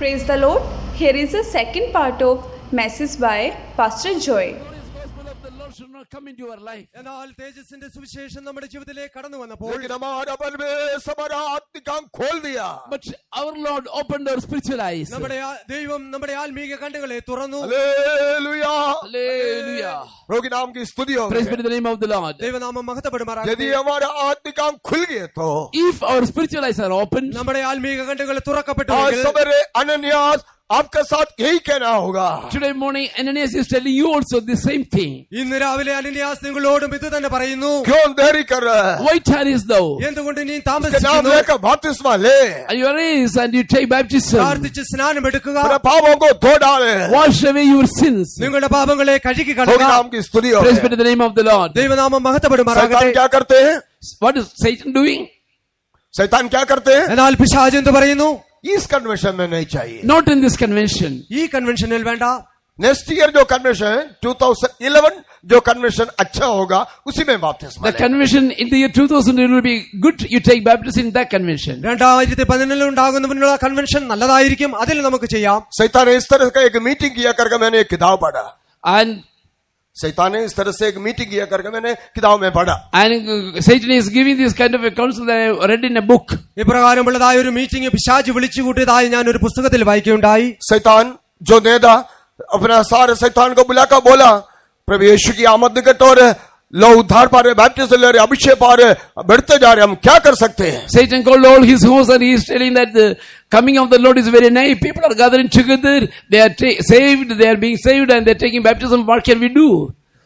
Praise the Lord. Here is the second part of message by Pastor Joy. Should not come into your life. എന്നാൽ തേജസ്സിന്റെ സുവിശേഷം നമ്മുടെ ജീവിതത്തിലേക്ക് കടന്നു വന്നപ്പോൾ But our Lord opened our spiritual eyes. നമ്മുടെ ദൈവം നമ്മുടെ ആത്മീക കണ്ണുകളെ തുറന്നു. Hallelujah. Hallelujah. प्रभु के नाम की स्तुति हो. Praise be to the name of the Lord. ദൈവനാമം മഹത്വപ്പെടുമാറാകട്ടെ. यदि हमारा आत्मिक आंख खुल गए तो If our spiritual eyes are open, നമ്മുടെ ആത്മീക കണ്ണുകൾ തുറക്കപ്പെട്ടു. आज सवेरे अनन्यास आपका साथ यही कहना होगा. Today morning Ananias is telling you also the same thing. ഇന്ന് രാവിലെ അനന്യാസ് നിങ്ങളോടും ഇത് തന്നെ പറയുന്നു. क्यों देरी कर रहा है? Why tarriest thou? എന്തുകൊണ്ട് നീ नाम താമസിക്കുന്നു? लेकर बपतिस्मा ले. You arise and you take baptism. പ്രാർത്ഥിച്ച് സ്നാനം എടുക്കുക. अपने पापों को धो डाले. Wash away your sins. നിങ്ങളുടെ പാപങ്ങളെ കഴുകി प्रभु के കളയുക. नाम की स्तुति हो. Praise be to the name of the Lord. ദൈവനാമം शैतान മഹത്വപ്പെടുമാറാകട്ടെ. क्या करते हैं? What is Satan doing? शैतान क्या करते हैं? എന്നാൽ പിശാച് എന്ത് പറയുന്നു? इस कन्वेंशन में नहीं चाहिए. Not in this convention. ഈ കൺവെൻഷനിൽ വേണ്ട. नेक्स्ट ईयर जो कन्वेंशन है 2011 जो कन्वेंशन अच्छा होगा उसी में बपतिस्मा The ले. convention in the year 2000 it will be good. You take baptism in that convention. 2011 ഉണ്ടാകുന്നതിനുള്ള convention നല്ലതായിരിക്കും. അതിൽ നമുക്ക് ചെയ്യാം. शैतान ने इस तरह का एक मीटिंग किया करके मैंने एक किताब पढ़ा. And शैतान ने इस तरह से एक मीटिंग किया करके मैंने किताब में पढ़ा. Satan is giving this kind of a counsel that I read in a book. ഇപ്രകാരമുള്ളതായ ഒരു മീറ്റിംഗ് പിശാച് വിളിച്ചു കൂട്ടിയതായി ഞാൻ ഒരു പുസ്തകത്തിൽ വായിക്കുകയുണ്ടായി. शैतान जो नेता अपना सारे शैतान को बुलाकर बोला प्रभु यीशु की आमद निकट और लोग उद्धार पा रहे, बैप्टिज्म ले रहे, अभिषेक पा रहे, बढ़ते जा रहे, हम क्या कर सकते हैं? Satan called all his hosts and he is telling that the coming of the Lord is very nigh. People are gathering together. They are saved. They are being saved and they are taking baptism. What can we do?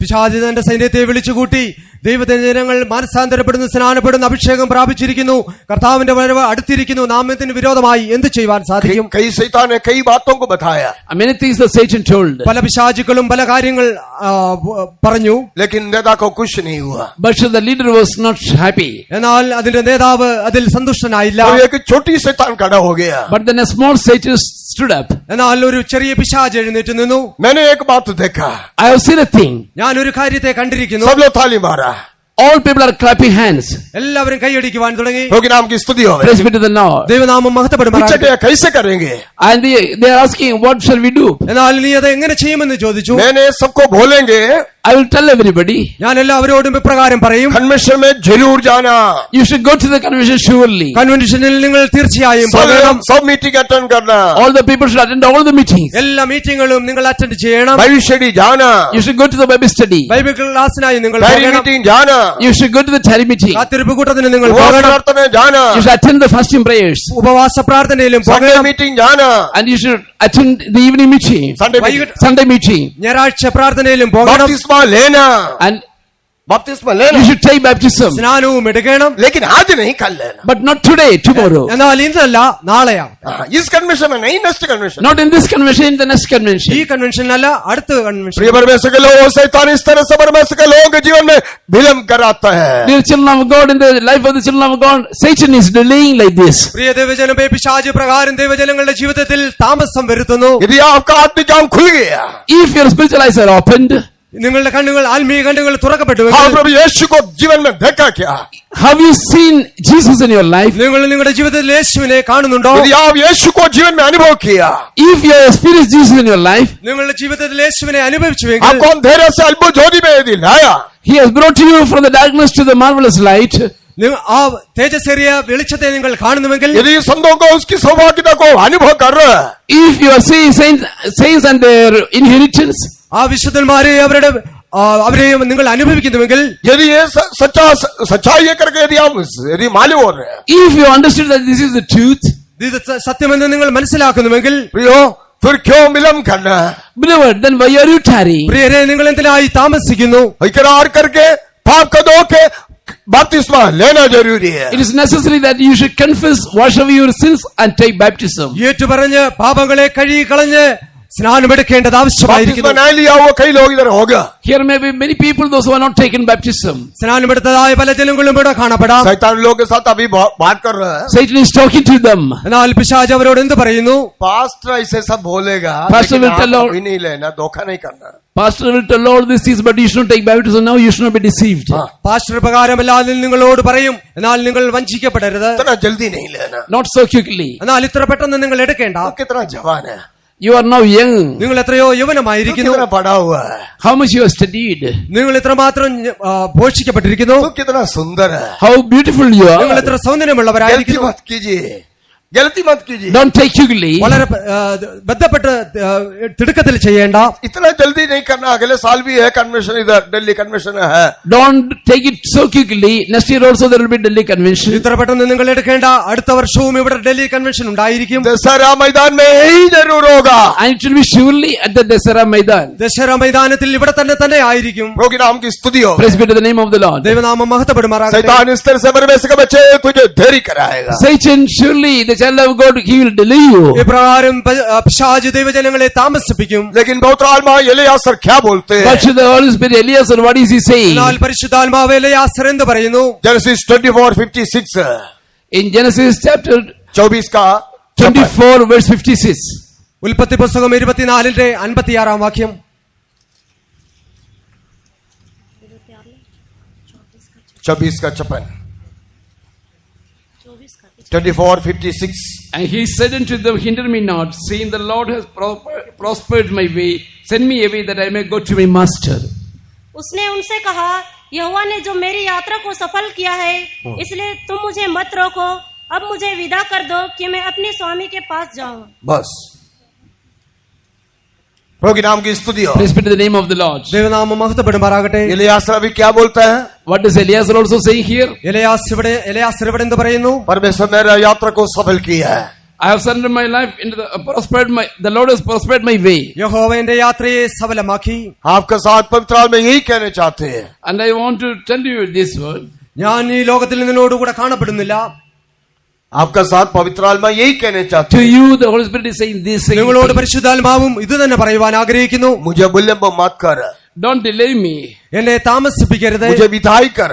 പിശാച് തന്റെ സൈന്യത്തെ വിളിച്ചുകൂട്ടി ദൈവജനങ്ങൾ മാനസാന്തരപ്പെടുന്നു, സ്നാനപ്പെടുന്നു, അഭിഷേകം പ്രാപിച്ചിരിക്കുന്നു, കർത്താവിന്റെ വരവ് അടുത്തിരിക്കുന്നു, നാമത്തിന് വിരോധമായി എന്ത് ചെയ്യുവാൻ സാധിക്കും? कई शैतान ने कई बातों को बताया. Many things that Satan told. പല പിശാചുക്കളും പല കാര്യങ്ങൾ പറഞ്ഞു. लेकिन नेता को कुछ नहीं हुआ. But the leader was not happy. എന്നാൽ അതിന്റെ നേതാവ് അതിൽ സന്തുഷ്ടനായില്ല. तो एक छोटी शैतान खड़ा हो गया. But then a small Satan stood up. എന്നാൽ ഒരു ചെറിയ പിശാച് എഴുന്നേറ്റ് നിന്നു. मैंने एक बात देखा. I have seen a thing. ഞാൻ ഒരു കാര്യത്തെ കണ്ടിരിക്കുന്നു. सब लोग ताली मारा. All people are clapping hands. എല്ലാവരും കൈയടിക്കുവാൻ തുടങ്ങി. प्रभु के नाम की स्तुति हो. Praise be to the Lord. ദൈവനാമം മഹത്വപ്പെടുമാറാകട്ടെ. कैसे करेंगे? And they are asking, what shall we do? എന്നാൽ നീ അത് എങ്ങനെ ചെയ്യുമെന്ന് ചോദിച്ചു. मैंने सबको बोलेंगे. I will tell everybody. ഞാൻ എല്ലാവരോടും ഇപ്രകാരം പറയും. कन्वेंशन में जरूर जाना. You should go to the convention surely. കൺവെൻഷനിൽ നിങ്ങൾ തീർച്ചയായും പോകണം. सब मीटिंग अटेंड करना. All the people should attend all the meetings. എല്ലാ മീറ്റിങ്ങുകളും നിങ്ങൾ അറ്റൻഡ് ചെയ്യണം. बाइबल स्टडी जाना. You should go to the Bible study. Bible ക്ലാസ്സിനായി നിങ്ങൾ प्रायर പോകണം. मीटिंग जाना. You should go to the tarry meeting. കാത്തിരിപ്പ് കൂട്ടത്തിന് നിങ്ങൾ उपवास പോകണം. प्रार्थना जाना. You should attend the fasting prayers. ഉപവാസ പ്രാർത്ഥനയിലും संडे പോകണം. मीटिंग जाना. And you should attend the evening meeting. Sunday meeting. Sunday meeting. ഞായറാഴ്ച പ്രാർത്ഥനയിലും പോകണം. बपतिस्मा लेना. And बपतिस्मा लेना. you should take baptism. സ്നാനവും എടുക്കണം. लेकिन आज नहीं कल लेना. But not today, tomorrow. എന്നാൽ ഇന്നല്ല നാളെയാണ്. इस कन्वेंशन में नहीं, next convention. Not in this convention, in the next convention. ഈ കൺവെൻഷനല്ല അടുത്ത കൺവെൻഷൻ. प्रिय परमेश्वर के लोगों, शैतान इस तरह से परमेश्वर के लोगों के जीवन में विलंब कराता है. Dear children of God, in the life of the children of God, Satan is delaying like this. പ്രിയ ദൈവജനമേ, പിശാച് പ്രകാരം ദൈവജനങ്ങളുടെ ജീവിതത്തിൽ താമസം വരുത്തുന്നു. यदि आपका आत्मिक आंख खुल गया, If your spiritual eyes are opened, നിങ്ങളുടെ കണ്ണുകൾ ആത്മീയ കണ്ണുകൾ തുറക്കപ്പെട്ടു. हाँ प्रभु यीशु को जीवन में देखा क्या? have you seen Jesus in your life? നിങ്ങൾ നിങ്ങളുടെ ജീവിതത്തിൽ യേശുവിനെ കാണുന്നുണ്ടോ? यदि आप यीशु को जीवन में अनुभव किया, If you have experienced Jesus in your life, നിങ്ങളുടെ ജീവിതത്തിൽ യേശുവിനെ അനുഭവിച്ചുവെങ്കിൽ, आपको अंधेरे से अद्भुत ज्योति में यदि लाया, He has brought you from the darkness to the marvelous light. ആ തേജസ്സേറിയ വെളിച്ചത്തെ നിങ്ങൾ കാണുന്നുവെങ്കിൽ, यदि संतों को उसकी सौभाग्यता को अनुभव कर रहा है, If you are seeing saints and their inheritance, ആ വിശുദ്ധന്മാരെ അവരെയും നിങ്ങൾ അനുഭവിക്കുന്നുവെങ്കിൽ, यदि ये सच्चाई है करके यदि मालूम हो रहे हैं, if you understood that this is the truth, ഇത് സത്യമെന്ന് നിങ്ങൾ മനസ്സിലാക്കുന്നുവെങ്കിൽ, प्रियो फिर क्यों विलंब करना है? beloved, then why are you tarrying? പ്രിയരെ, നിങ്ങൾ എന്തിനായി താമസിക്കുന്നു? इकरार करके पाप का धो के बपतिस्मा लेना जरूरी है. It is necessary that you should confess, wash away your sins and take baptism. ഏറ്റുപറഞ്ഞ് പാപങ്ങളെ കഴുകി കളഞ്ഞ് സ്നാനമെടുക്കേണ്ടത് ആവശ്യമായിരിക്കുന്നു. बपतिस्मा नहीं लिया हुआ कई लोग इधर होगा. Here may be many people, those who are not taken baptism. സ്നാനമെടുത്തതായ പല ജനങ്ങളും ഇവിടെ കാണപ്പെടാം. शैतान लोगों के साथ अभी बात कर रहा है. Satan is talking to them. എന്നാൽ പിശാച് അവരോട് എന്ത് പറയുന്നു? पास्टर ऐसे सब बोलेगा, Pastor will लेकिन tell आप all- अभी नहीं लेना, धोखा नहीं करना. Pastor will tell all these things, but you should not take baptism now. You should not be deceived. Pastor പ്രകാരമല്ലാതെ നിങ്ങളോട് പറയും, എന്നാൽ നിങ്ങൾ വഞ്ചിക്കപ്പെടരുത്. इतना जल्दी नहीं लेना. Not so quickly. എന്നാൽ ഇത്ര പെട്ടെന്ന് നിങ്ങൾ എടുക്കേണ്ട. आप कितना जवान है, You are now young. നിങ്ങൾ എത്രയോ तू യൗവനമായിരിക്കുന്നു. कितना पढ़ा हुआ है, How much you have studied. നിങ്ങൾ ഇത്രമാത്രം പോഷിക്കപ്പെട്ടിരിക്കുന്നു. तू कितना सुंदर है. How beautiful you നിങ്ങൾ are. എത്ര गलती സൗന്ദര്യമുള്ളവരായിരിക്കുന്നു. मत कीजिए, गलती मत कीजिए. Don't take quickly. വളരെ ബന്ധപ്പെട്ട് തിടുക്കത്തിൽ ചെയ്യേണ്ട. इतना जल्दी नहीं करना. अगले साल भी है कन्वेंशन, इधर दिल्ली कन्वेंशन है. Don't take it so quickly. Next year also there will be Delhi convention. ഇത്ര പെട്ടെന്ന് നിങ്ങൾ എടുക്കേണ്ട. അടുത്ത വർഷവും ഇവിടെ ഡൽഹി കൺവെൻഷൻ ഉണ്ടായിരിക്കും. दशहरा मैदान में यही जरूर होगा. And it will be surely at the Dasara Maidan. ദശഹര മൈതാനത്തിൽ ഇവിടെ തന്നെ ആയിരിക്കും. प्रोग्राम की स्तुति हो. Praise be to the name of the Lord. ദൈവനാമം മഹത്വപ്പെടുമാറാകട്ടെ. शैतान इस तरह से परमेश्वर के बच्चे तुझे देरी कराएगा. Satan, surely the child of God, he will delay you. ഇപ്രകാരം പിശാച് ദൈവജനങ്ങളെ താമസിപ്പിക്കും. लेकिन पवित्र आत्मा एलियासर क्या बोलते हैं? But to the Holy Spirit, Eliezer, what is he saying? എന്നാൽ പരിശുദ്ധാത്മാവ് എലയാസർ എന്ത് പറയുന്നു? जेनेसिस 24:56 In Genesis chapter 24 का 24 verse 56. ഉൽപ്പത്തി പുസ്തകം 24:56 വാക്യം. 24 का 56 24:56. And he said unto them, hinder me not, seeing the Lord has prospered my way. Send me away that I may go to my master. उसने उनसे कहा, यहोवा ने जो मेरी यात्रा को सफल किया है, इसलिए तुम मुझे मत रोको. अब मुझे विदा कर दो कि मैं अपने स्वामी के पास जाऊं. बस प्रभु के नाम की स्तुति हो. Praise be to the name of the Lord. ദൈവനാമം മഹത്വപ്പെടുമാറാകട്ടെ. एलियासर अभी क्या बोलता है? What does Eliezer also saying here? Eleazar ഇവിടെ എന്ത് പറയുന്നു? परमेश्वर मेरा यात्रा को सफल किया है. I have surrendered my life into the Lord has prospered my way. യഹോവ എന്റെ യാത്രയെ സഫലമാക്കി. आपके साथ पवित्र आत्मा यही कहने चाहते हैं. And I want to tell you this word. ഞാൻ ഈ ലോകത്തിൽ നിന്നോടുകൂടെ കാണപ്പെടുന്നില്ല. आपका साथ पवित्र आत्मा यही कहने चाहते To हैं. you, the Holy Spirit is saying this. നിങ്ങളോട് പരിശുദ്ധാത്മാവും ഇത് തന്നെ പറയുവാൻ ആഗ്രഹിക്കുന്നു. मुझे विलंब मत कर, Don't delay me. എന്നെ താമസിപ്പിക്കരുത്. मुझे विदाई कर.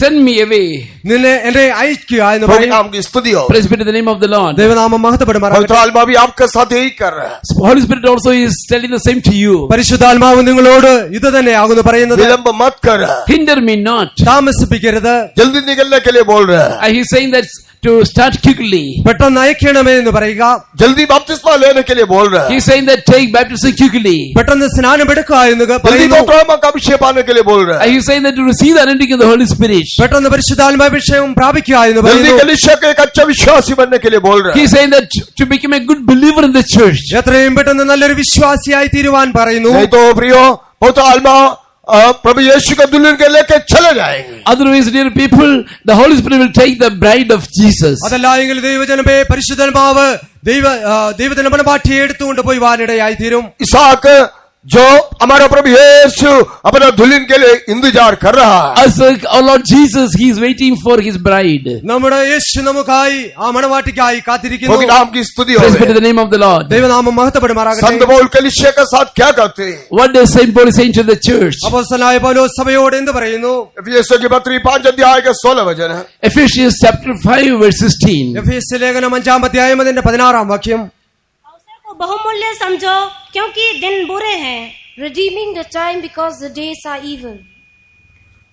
Send me away. നിന്നെ എന്നെ അയക്കുക എന്ന് प्रभु के പറയും. नाम की स्तुति हो. Praise be to the name of the Lord. ദൈവനാമം पवित्र മഹത്വപ്പെടുമാറാകട്ടെ. आत्मा भी आपके साथ यही कर रहा है. Holy Spirit also is telling the same to you. പരിശുദ്ധാത്മാവ് നിങ്ങളോട് ഇത് തന്നെയാകുന്നു പറയുന്നത്. विलंब मत कर, Hinder me not. താമസിപ്പിക്കരുത്. जल्दी निकलने के लिए बोल रहा है. And he's saying that to start quickly. പെട്ടെന്ന് അയക്കണമേ എന്ന് പറയുക. जल्दी बपतिस्मा लेने के लिए बोल रहा है. He's saying that take baptism quickly. പെട്ടെന്ന് സ്നാനമെടുക്കുക എന്ന് जल्दी പറയുന്നു. पवित्र आत्मा का अभिषेक पाने के लिए बोल रहा And है. he's saying that to receive the anointing of the Holy Spirit. പെട്ടെന്ന് പരിശുദ്ധാത്മാഭിഷേകം പ്രാപിക്കുക എന്ന് जल्दी പറയുന്നു. कलीसिया के एक अच्छा विश्वासी बनने के लिए बोल रहा है. He's saying that to become a good believer in the church. എത്രയും പെട്ടെന്ന് നല്ലൊരു വിശ്വാസിയായി തീരുവാൻ പറയുന്നു. नहीं तो प्रियो पवित्र आत्मा प्रभु यीशु के दुल्हन के लेके चले जाएंगे. Otherwise, dear people, the Holy Spirit will take the bride of Jesus. അതല്ല എങ്കിൽ ദൈവജനമേ പരിശുദ്ധാത്മാവ് ദൈവത്തിന്റെ മണവാട്ടിയെ എടുത്തുകൊണ്ട് പോയി വാനിടയായി തീരും. इसहाक जो हमारा प्रभु यीशु अपना दुल्हन के लिए इंतजार कर रहा है. As our Lord Jesus, he is waiting for his bride. നമ്മുടെ യേശു നമുക്കായി ആ മണവാട്ടിക്കായി കാത്തിരിക്കുന്നു. प्रभु के नाम की स्तुति हो. Praise be to the name of the Lord. ദൈവനാമം മഹത്വപ്പെടുമാറാകട്ടെ. संत पौल कलीसिया के साथ क्या करते हैं? What does Saint Paul say to the church? അപ്പോസ്തലനായ പൗലോസ് സഭയോട് എന്ത് പറയുന്നു? एफिसियों की पत्री 5 अध्याय के 16 वचन है. Ephesians chapter 5 verse 16. എഫേസ്യ ലേഖനം 5 अध्याയം അതിന്റെ 16 വാക്യം. अवसर को बहुमूल्य समझो, क्योंकि दिन बुरे हैं. redeeming the time because the days are evil.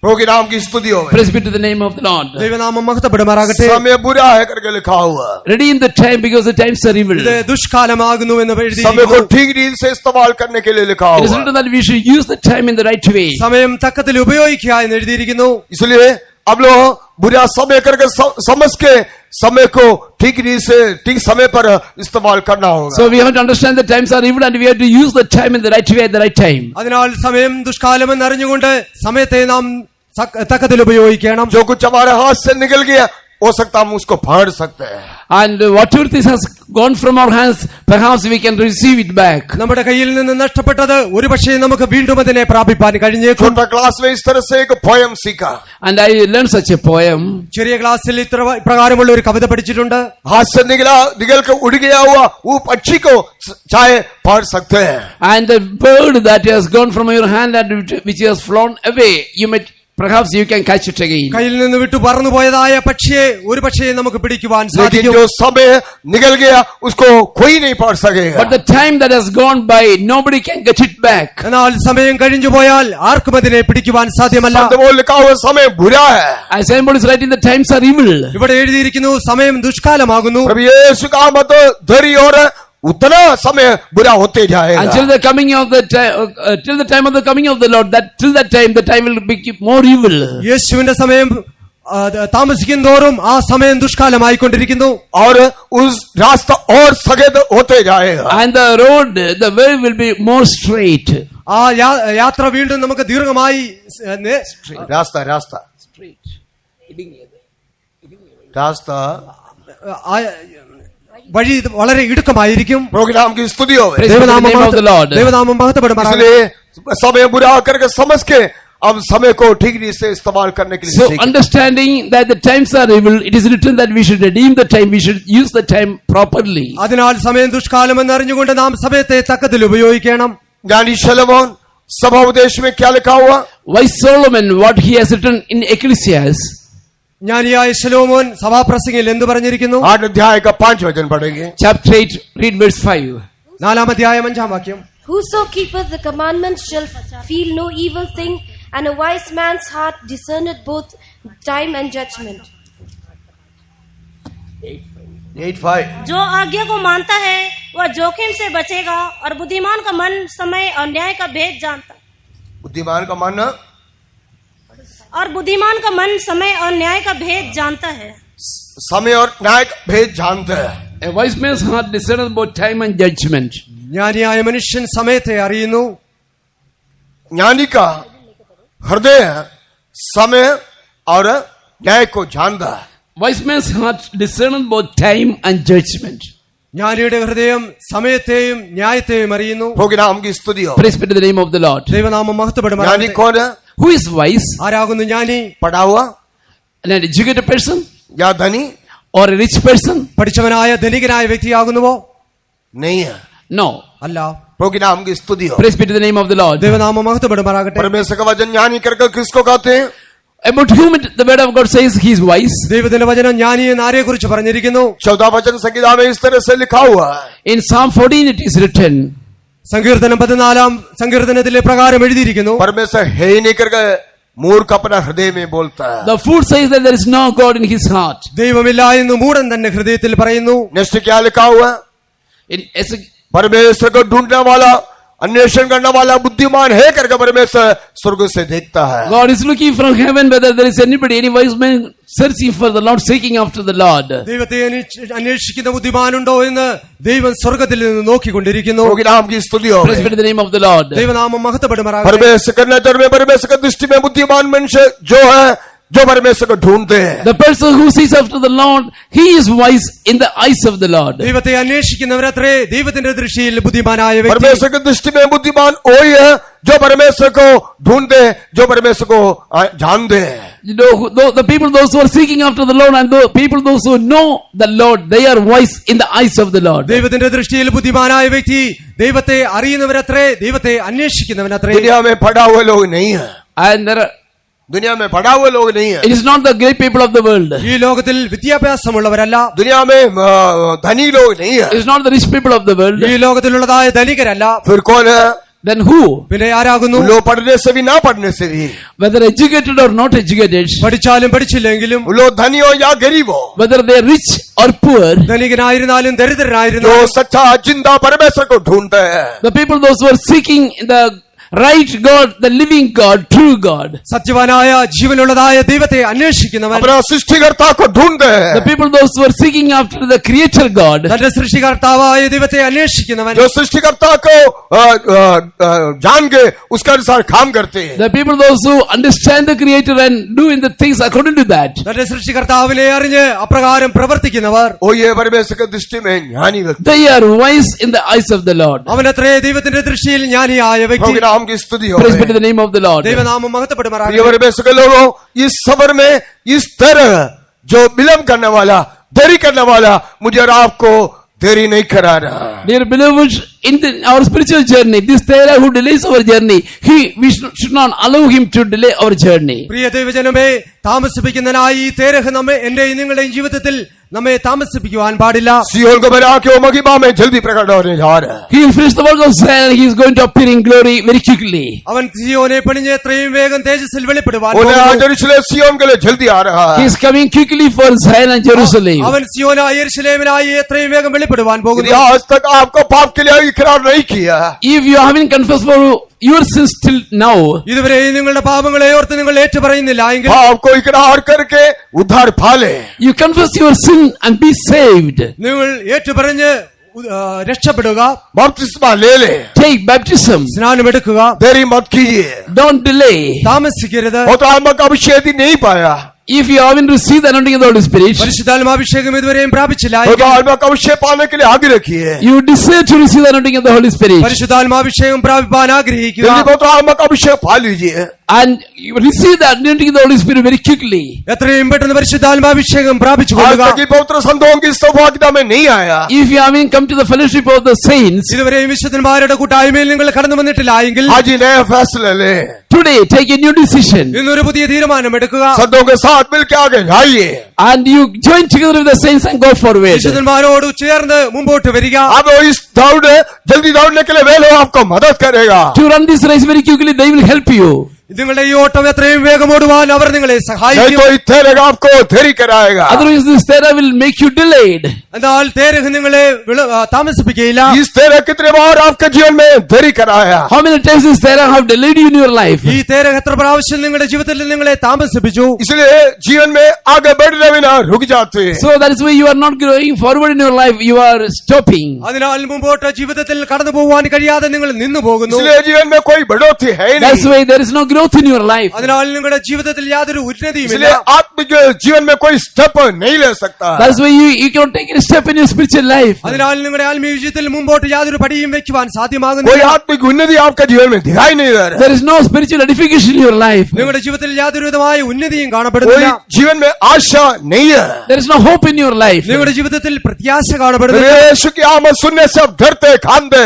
प्रभु के नाम की स्तुति हो. Praise be to the name of the Lord. ദൈവനാമം മഹത്വപ്പെടുമാറാകട്ടെ. समय बुरा है करके लिखा हुआ. Ready in the time because the times are evil. ഇത് ദുഷ്കാലമാകുന്നു എന്ന് समय को എഴുതിയിരിക്കുന്നു. ठीक रीत से इस्तेमाल करने के लिए लिखा It is हुआ. written that we should use the time in the right way. സമയം തക്കത്തിൽ ഉപയോഗിക്കുക എന്ന് എഴുതിയിരിക്കുന്നു. इसलिए अब लोग बुरा समय करके समझ के समय को ठीक रीत से ठीक समय पर इस्तेमाल करना होगा. So we have to understand the times are evil and we have to use the time in the right way at the right time. അതിനാൽ സമയം ദുഷ്കാലമെന്ന് അറിഞ്ഞുകൊണ്ട് സമയത്തെ നാം തക്കത്തിൽ ഉപയോഗിക്കണം. जो कुछ हमारे हाथ से निकल गया हो सकता हम उसको फाड़ सकते हैं। And whatever this has gone from our hands, perhaps we can receive it back. നമ്മുടെ കയ്യിൽ നിന്ന് നഷ്ടപ്പെട്ടത് ഒരുപക്ഷേ നമുക്ക് വീണ്ടും അതിനെ പ്രാപിപ്പാൻ കഴിഞ്ഞേക്കും. छोटा क्लास में इस तरह से एक पोयम सीखा। And I learned such a poem. ചെറിയ ക്ലാസ്സിൽ ഇപ്രകാരമുള്ള ഒരു കവിത പഠിച്ചിട്ടുണ്ട്. हाथ से निकल के उड़ गया हुआ वो पक्षी को चाहे फाड़ सकते हैं। And the bird that has gone from your hand and which has flown away, perhaps you can catch it again. കയ്യിൽ നിന്ന് വിട്ടു പറന്നുപോയതായ പക്ഷിയെ ഒരുപക്ഷേ നമുക്ക് പിടിക്കുവാൻ लेकिन സാധിക്കും. जो समय निकल गया उसको कोई नहीं फाड़ सकेगा। But the time that has gone by, nobody can get it back. എന്നാൽ സമയം കഴിഞ്ഞു പോയാൽ ആർക്കും അതിനെ പിടിക്കുവാൻ സാധ്യമല്ല. वो लिखा हुआ समय बुरा है। As symbol is writing, the times are evil. ഇവിടെ എഴുതിയിരിക്കുന്നു സമയം ദുഷ്കാലമാകുന്നു. प्रभु यीशु का मत धरी और उतना समय बुरा होते जाएगा। Until the coming of the till the time of the coming of the Lord, till that time, the time will be more evil. യേശുവിന്റെ സമയം താമസിക്കും തോറും ആ സമയം ദുഷ്കാലമായിക്കൊണ്ടിരിക്കുന്നു. और उस रास्ता और सफेद होते जाएगा। And the road, the way will be more straight. ആ യാത്ര വീണ്ടും നമുക്ക് ദീർഘമായി रास्ता रास्ता रास्ता വഴി വളരെ ഇടുക്കമായിരിക്കും. प्रोग्राम की स्तुति हो। Praise the name of the Lord. ദൈവനാമം മഹത്വപ്പെടുമാറാകട്ടെ. इसलिए समय बुरा करके समझ के अब समय को ठीक से इस्तेमाल करने के लिए So सीखें। understanding that the times are evil, it is written that we should redeem the time, we should use the time properly. അതിനാൽ സമയം ദുഷ്കാലമെന്ന് അറിഞ്ഞുകൊണ്ട് നാം സമയത്തെ തക്കത്തിൽ ഉപയോഗിക്കണം. ज्ञानी शलोमोन सभा उपदेश में क्या लिखा हुआ? Wise Solomon, what he has written in Ecclesiastes, ജ്ഞാനിയായ ശലോമോൻ സഭാപ്രസംഗിൽ എന്ത് പറഞ്ഞിരിക്കുന്നു? 8 अध्याय का 5 वचन पढ़ेंगे। chapter 8, read verse 5. 4 അധ്യായം 5 വാക്യം. Whoso keepeth the commandments shall feel no evil thing, and a wise man's heart discerneth both time and judgment. 8:5 जो आज्ञा को मानता है वह जोखिम से बचेगा, और बुद्धिमान का मन समय और न्याय का भेद जानता है। बुद्धिमान का मन और बुद्धिमान का मन समय और न्याय का भेद जानता है। समय और न्याय का भेद जानते हैं। A wise man's heart discerneth both time and judgment. ജ്ഞാനിയായ മനുഷ്യൻ സമയത്തെ അറിയുന്നു. ज्ञानी का हृदय समय और न्याय को जानता है। Wise man's heart discerneth both time and judgment. ജ്ഞാനിയുടെ ഹൃദയം സമയത്തെയും ന്യായത്തെയും അറിയുന്നു. प्रोग्राम की स्तुति हो। Praise be to the name of the Lord. ദൈവനാമം ज्ञानी മഹത്വപ്പെടുമാറാകട്ടെ. कौन है? Who is wise? ആരാകുന്നു ജ്ഞാനി? पढ़ा हुआ An educated person या धनी? or a rich person? പഠിച്ചവനായ ധനികനായ വ്യക്തിയാകുന്നുവോ? नहीं है। No. അല്ല. प्रोग्राम की स्तुति हो। Praise be to the name of the Lord. ദൈവനാമം മഹത്വപ്പെടുമാറാകട്ടെ. परमेश्वर का वचन ज्ञानी करके किसको कहते हैं? About whom the word of God says he is wise. ദൈവത്തിന്റെ വചനം ജ്ഞാനി എന്ന് ആരെ കുറിച്ച് പറഞ്ഞിരിക്കുന്നു? 14 वचन संहिता में इस तरह से लिखा हुआ है। In Psalm 14 it is written. സങ്കീർത്തനം 14 സങ്കീർത്തനത്തിലെ പ്രകാരം എഴുതിയിരിക്കുന്നു. परमेश्वर है ही नहीं करके मूर्ख अपना हृदय में बोलता है। The fool says that there is no God in his heart. ദൈവമില്ല എന്ന് മൂഢൻ തന്നെ ഹൃദയത്തിൽ പറയുന്നു. नेक्स्ट क्या लिखा हुआ? In परमेश्वर को ढूंढने वाला अन्वेषण करने वाला बुद्धिमान है करके परमेश्वर स्वर्ग से देखता है। God is looking from heaven whether there is anybody, any wise man searching for the Lord, seeking after the Lord. ദൈവത്തെ അന്വേഷിക്കുന്ന ബുദ്ധിമാനുണ്ടോ എന്ന് ദൈവം സ്വർഗത്തിൽ നിന്ന് നോക്കിക്കൊണ്ടിരിക്കുന്നു. प्रोग्राम की स्तुति हो। Praise be to the name of the Lord. ദൈവനാമം മഹത്വപ്പെടുമാറാകട്ടെ. परमेश्वर के नजर में परमेश्वर की दृष्टि में बुद्धिमान मनुष्य जो है जो परमेश्वर को ढूंढते हैं। The person who seeks after the Lord, he is wise in the eyes of the Lord. ദൈവത്തെ അന്വേഷിക്കുന്നവരത്രേ ദൈവത്തിന്റെ ദൃഷ്ടിയിൽ ബുദ്ധിമാനായ വ്യക്തി. परमेश्वर की दृष्टि में बुद्धिमान वही है जो परमेश्वर को ढूंढते, जो परमेश्वर को जानते हैं। You know, the people, those who are seeking after the Lord, and the people, those who know the Lord, they are wise in the eyes of the Lord. ദൈവത്തിന്റെ ദൃഷ്ടിയിൽ ബുദ്ധിമാനായ വ്യക്തി ദൈവത്തെ അറിയുന്നവരത്രേ, ദൈവത്തെ അന്വേഷിക്കുന്നവനത്രേ. दुनिया में पढ़ा हुए लोग नहीं है। And there are, दुनिया में पढ़ा हुए लोग नहीं है। it is not the great people of the world. ഈ ലോകത്തിൽ വിദ്യാഭ്യാസമുള്ളവരല്ല. दुनिया में धनी लोग नहीं है। It is not the rich people of the world. ഈ ലോകത്തിലുള്ളതായ ധനികരല്ല. फिर कौन है? Then who? പിന്നെ ആരാകുന്നു? लोग पढ़ने से भी ना पढ़ने से भी, Whether educated or not educated, പഠിച്ചാലും പഠിച്ചില്ലെങ്കിലും, लोग धनी हो या गरीब हो, whether they are rich or poor, ധനികനായിരുന്നാലും ദരിദ്രനായിരുന്നാലും, जो सच्चा जिंदा परमेश्वर को ढूंढते हैं, the people, those who are seeking the right God, the living God, true God. സത്യവാനായ ജീവനുള്ളതായ ദൈവത്തെ അന്വേഷിക്കുന്നവൻ, अपना सृष्टिकर्ता को ढूंढते The people those who are seeking after the creator God. തന്റെ സൃഷ്ടികർത്താവായ ദൈവത്തെ അന്വേഷിക്കുന്നവൻ, जो सृष्टिकर्ता को जान के उसके अनुसार काम करते हैं। The people those who understand the creator and doing the things according to that. തന്റെ സൃഷ്ടികർത്താവിനെ അറിഞ്ഞ് അപ്രകാരം പ്രവർത്തിക്കുന്നവർ, वो ये परमेश्वर की दृष्टि में ज्ञानी व्यक्ति। They are wise in the eyes of the Lord. അവനത്രേ ദൈവത്തിന്റെ ദൃഷ്ടിയിൽ ജ്ഞാനിയായ വ്യക്തി. प्रभु नाम की स्तुति हो। Praise be to the name of the Lord. ദൈവനാമം प्रिय മഹത്വപ്പെടുമാറാകട്ടെ. परमेश्वर के लोगों, इस सबर में इस तरह जो विलंब करने वाला, देरी करने वाला, मुझे और आपको देरी नहीं करा रहा। Dear believers, in our spiritual journey, this Terah who delays our journey, we should not allow him to delay our journey. പ്രിയ ദൈവജനമേ, താമസിപ്പിക്കുന്നതിനായി ഈ തേരഹ് നമ്മെ എന്റെയും നിങ്ങളുടെയും ജീവിതത്തിൽ നമ്മെ താമസിപ്പിക്കുവാൻ പാടില്ല. सियोन को बना के वो महिमा में जल्दी प्रकट होने जा रहा है। He will finish the work of Zion. He is going to appear in glory very quickly. അവൻ സിയോനെ പണിഞ്ഞ് എത്രയും വേഗം തേജസ്സിൽ വെളിപ്പെടുവാൻ वो नया പോകുന്നു. यरूशलेम सियोन के लिए जल्दी आ रहा He है। is coming quickly for Zion and Jerusalem. അവൻ സിയോനായ യെരൂശലേമിനായി എത്രയും വേഗം വെളിപ്പെടുവാൻ यदि പോകുന്നു. आज तक आपको पाप के लिए इकरार नहीं किया, If you haven't confessed for your sins till now, ഇതുവരെ നിങ്ങളുടെ പാപങ്ങളെ ഓർത്ത് നിങ്ങൾ ഏറ്റുപറയുന്നില്ല എങ്കിൽ पाप को इकरार करके उद्धार पाले। you confess your sin and be saved. നിങ്ങൾ ഏറ്റുപറഞ്ഞ് രക്ഷപ്പെടുക, बपतिस्मा ले ले, Take baptism. സ്നാനമെടുക്കുക, देरी मत कीजिए। Don't delay. താമസിക്കരുത്. वो तो आत्मा का अभिषेक यदि नहीं पाया, If you haven't received the anointing of the Holy Spirit, പരിശുദ്ധാത്മാഭിഷേകം ഇതുവരെയും പ്രാപിച്ചില്ല वो तो എങ്കിൽ आत्मा का अभिषेक पाने के लिए आगे रखिए। you desire to receive the anointing of the Holy Spirit. പരിശുദ്ധാത്മാഭിഷേകം പ്രാപിപ്പാൻ ആഗ്രഹിക്കുക. जल्दी वो तो आत्मा का अभिषेक पा लीजिए। And you receive the anointing of the Holy Spirit very quickly. എത്രയും പെട്ടെന്ന് പരിശുദ്ധാത്മാഭിഷേകം പ്രാപിച്ചു आज കൊള്ളുക. तक की पवित्र संतों की सौभाग्यता में नहीं आया, If you haven't come to the fellowship of the saints, ഇതുവരെയും വിശുദ്ധന്മാരുടെ കൂട്ടായ്മയിൽ നിങ്ങൾ കടന്നു വന്നിട്ടില്ല എങ്കിൽ आज ही नया फैसला ले, today take a new decision. ഇന്നൊരു പുതിയ തീരുമാനം എടുക്കുക. संतों के साथ मिलकर आगे जाइए। And you join together with the saints and go forward. വിശുദ്ധന്മാരോട് ചേർന്ന് മുമ്പോട്ട് വരിക. अब वो इस दौड़ जल्दी दौड़ने के लिए वे लोग आपको मदद करेगा। To run this race very quickly, they will help you. നിങ്ങളുടെ ഈ ഓട്ടം എത്രയും വേഗം ഓടുവാൻ അവർ നിങ്ങളെ नहीं സഹായിക്കും. तो इस तेरे आपको देरी कराएगा। Otherwise, this terror will make you delayed. എന്നാൽ തേരഹ് നിങ്ങളെ താമസിപ്പിക്കുകയില്ല. इस तेरे कितने बार आपके जीवन में देरी कराया। How many times this terror have delayed you in your life? ഈ തേരഹ് എത്ര പ്രാവശ്യം നിങ്ങളുടെ ജീവിതത്തിൽ നിങ്ങളെ താമസിപ്പിച്ചു. इसलिए जीवन में आगे बढ़ने बिना रुक जाते हैं। So that is why you are not going forward in your life, you are stopping. അതിനാൽ മുമ്പോട്ട് ജീവിതത്തിൽ കടന്നു പോകാൻ കഴിയാതെ നിങ്ങൾ നിന്നു പോകുന്നു. इसलिए जीवन में कोई बढ़ोतरी है ही That's नहीं। why there is no growth in your life. അതിനാൽ നിങ്ങളുടെ ജീവിതത്തിൽ യാതൊരു ഉന്നതിയുമില്ല. इसलिए आत्मिक जीवन में कोई स्टेप नहीं ले सकता। That's why you cannot take any step in your spiritual life. അതിനാൽ നിങ്ങളുടെ ആത്മീയ ജീവിതത്തിൽ മുമ്പോട്ട് യാതൊരു പടിയും വെക്കുവാൻ कोई സാധ്യമാകുന്നില്ല. आत्मिक उन्नति आपके जीवन में दिखाई नहीं दे रहा। There is no spiritual edification in your life. നിങ്ങളുടെ ജീവിതത്തിൽ യാതൊരു വിധമായ ഉന്നതിയും कोई കാണപ്പെടുന്നില്ല. जीवन में आशा नहीं है। There is no hope in your life. നിങ്ങളുടെ ജീവിതത്തിൽ പ്രത്യാശ കാണപ്പെടുന്നില്ല. यीशु की आमद सुनने से आप डरते खांदे।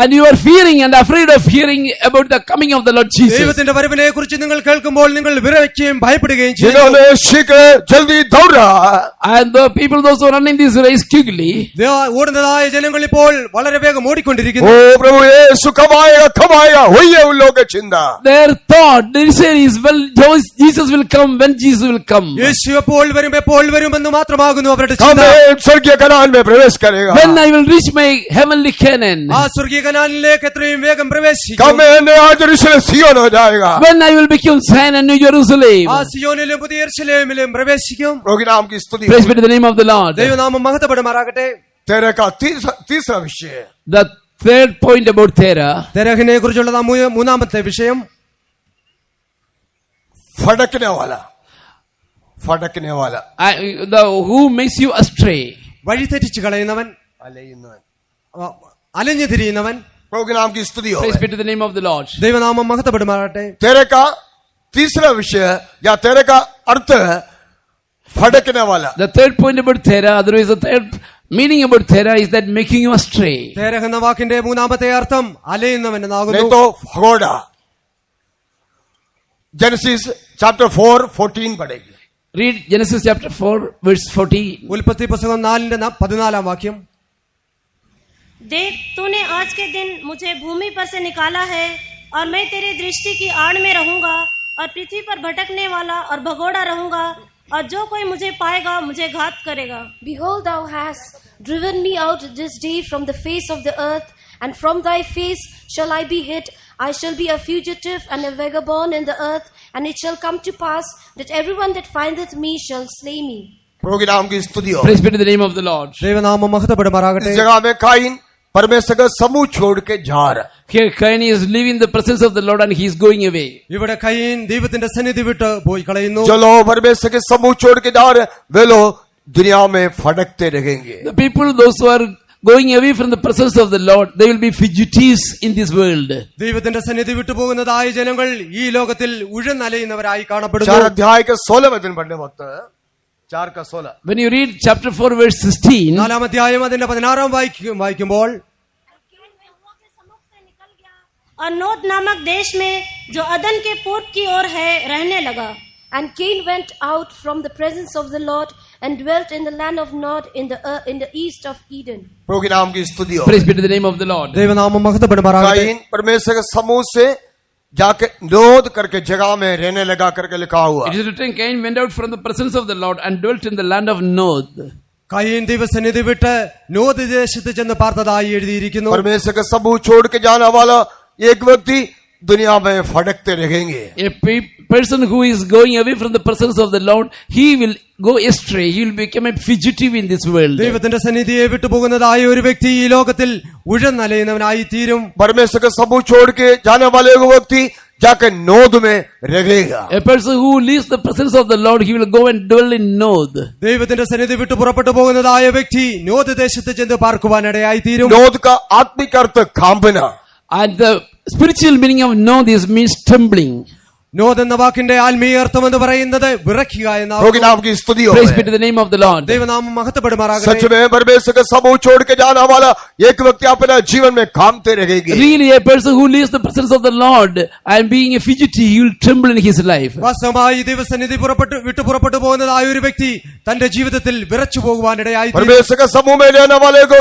And you are fearing and afraid of hearing about the coming of the Lord Jesus. ദൈവത്തിന്റെ വരവിനെ കുറിച്ച് നിങ്ങൾ കേൾക്കുമ്പോൾ നിങ്ങൾ വിറയ്ക്കുകയും ഭയപ്പെടുകയും ചെയ്യുന്നു. जिन्होंने शीघ्र जल्दी दौड़ा, And the people those who are running this race quickly, ഓടുന്നതായ ജനങ്ങൾ ഇപ്പോൾ വളരെ വേഗം ओ ഓടിക്കൊണ്ടിരിക്കുന്നു. प्रभु यीशु कमाएगा वही है उन लोगों की चिंता। their thought, their desire is, well, Jesus will come when Jesus will come. യേശു എപ്പോൾ വരും എന്ന് മാത്രമാകുന്നു അവരുടെ कब ചിന്ത. मैं स्वर्गीय कनान में प्रवेश करेगा। When I will reach my heavenly Canaan. ആ സ്വർഗീയ കനാനിലേക്ക് എത്രയും വേഗം कब പ്രവേശിക്കും. मैं नया यरूशलेम सिय्योन हो जाएगा। When I will become Zion and New Jerusalem. ആ സിയോനിലും പുതിയ യെരൂശലേമിലും പ്രവേശിക്കും. प्रभु के नाम की स्तुति। Praise be to the name of the Lord. ദൈവനാമം മഹത്വപ്പെടുമാറാകട്ടെ. तेरे का तीसरा विषय, The third point about Terah, തെരഹിനെ കുറിച്ചുള്ള മൂന്നാമത്തെ വിഷയം फटकने वाला, फटकने वाला, who makes you astray. വഴിതെറ്റിച്ച് കളയുന്നവൻ, അലഞ്ഞു തിരിയുന്നവൻ. प्रभु के नाम की स्तुति हो। Praise be to the name of the Lord. ദൈവനാമം മഹത്വപ്പെടുമാറാട്ടെ. तेरे का तीसरा विषय या तेरे का अर्थ फटकने वाला। The third point about Terah, otherwise the third meaning about Terah is that making you astray. തെരഹ് എന്ന വാക്കിന്റെ മൂന്നാമത്തെ അർത്ഥം അലയുന്നവൻ नहीं എന്നാകുന്നു. तो भगोड़ा। जेनेसिस चैप्टर 4:14 पढ़ेगी। Read Genesis chapter 4 verse 14. ഉൽപ്പത്തി പുസ്തകം 4:14 വാക്യം. देख, तूने आज के दिन मुझे भूमि पर से निकाला है और मैं तेरी दृष्टि की आड़ में रहूंगा और पृथ्वी पर भटकने वाला और भगोड़ा रहूंगा और जो कोई मुझे पाएगा मुझे घात करेगा। Behold, thou hast driven me out this day from the face of the earth, and from thy face shall I be hid. I shall be a fugitive and a vagabond in the earth, and it shall come to pass that everyone that findeth me shall slay me. प्रभु के नाम की स्तुति हो। Praise be to the name of the Lord. ദൈവനാമം മഹത്വപ്പെടുമാറാകട്ടെ. इस जगह में Kine परमेश्वर का समूह छोड़ के जा रहा। Here Cain is leaving the presence of the Lord and he is going away. ഇവിടെ കയീൻ ദൈവത്തിന്റെ സന്നിധി വിട്ട് പോയി കളയുന്നു. जो लोग परमेश्वर के समूह छोड़ के जा रहे वे लोग दुनिया में फटकते रहेंगे। The people, those who are going away from the presence of the Lord, they will be fugitives in this world. ദൈവത്തിന്റെ സന്നിധി വിട്ടു പോകുന്നതായ ജനങ്ങൾ ഈ ലോകത്തിൽ ഉഴന്നലയുന്നവരായി 4 കാണപ്പെടുന്നു. अध्याय के 16 वचन पढ़ने वक्त 4 का 16 When you read chapter 4 verse 16, 4 അധ്യായം അതിന്റെ 16 വായിക്കുമ്പോൾ और नोद नामक देश में जो अदन के पूर्व की ओर है रहने लगा। And Cain went out from the presence of the Lord and dwelt in the land of Nod in the east of Eden. प्रभु के नाम की स्तुति हो। praise be to the name of the Lord. ദൈവനാമം മഹത്വപ്പെടുമാറാകട്ടെ. काइन परमेश्वर के समूह से जाके नोद करके जगह में रहने लगा करके लिखा हुआ। It is written, Cain went out from the presence of the Lord and dwelt in the land of Nod. കയീൻ ദൈവസന്നിധി വിട്ട് നോദ് ദേശത്ത് ചെന്ന് പാർത്തതായി എഴുതിയിരിക്കുന്നു. परमेश्वर का समूह छोड़ के जाने वाला एक व्यक्ति दुनिया में फटकते रहेंगे। A person who is going away from the presence of the Lord, he will go astray. He will become a fugitive in this world. ദൈവത്തിന്റെ സന്നിധിയെ വിട്ടുപോകുന്നതായ ഒരു വ്യക്തി ഈ ലോകത്തിൽ ഉഴന്നലയുന്നവനായി തീരും. परमेश्वर का समूह छोड़ के जाने वाले एक व्यक्ति जाके नोद में रहेगा। A person who leaves the presence of the Lord, he will go and dwell in Nod. ദൈവത്തിന്റെ സന്നിധി വിട്ടു പുറപ്പെട്ടു പോകുന്നതായ വ്യക്തി നോദ് ദേശത്ത് ചെന്ന് പാർക്കുവാനിടയായി തീരും. नोद का आत्मिक अर्थ कांपना। And the spiritual meaning of Nod is means trembling. നോദ് എന്ന വാക്കിന്റെ ആത്മീയ അർത്ഥം എന്ന് പറയുന്നത് വിറയ്ക്കുക എന്നാണ്. प्रभु के नाम की स्तुति हो। Praise be to the name of the Lord. ദൈവനാമം മഹത്വപ്പെടുമാറാകട്ടെ. सच में परमेश्वर का समूह छोड़ के जाने वाला एक व्यक्ति अपना जीवन में कांपते रहेंगे। Really, a person who leaves the presence of the Lord and being a fugitive, he will tremble in his life. വാസ്തവമായി ദൈവസന്നിധി പുറപ്പെട്ടു പോകുന്നതായ ഒരു വ്യക്തി തന്റെ ജീവിതത്തിൽ വിറച്ചു പോകുവാനിടയായി തീരും. परमेश्वर का समूह में रहने वाले को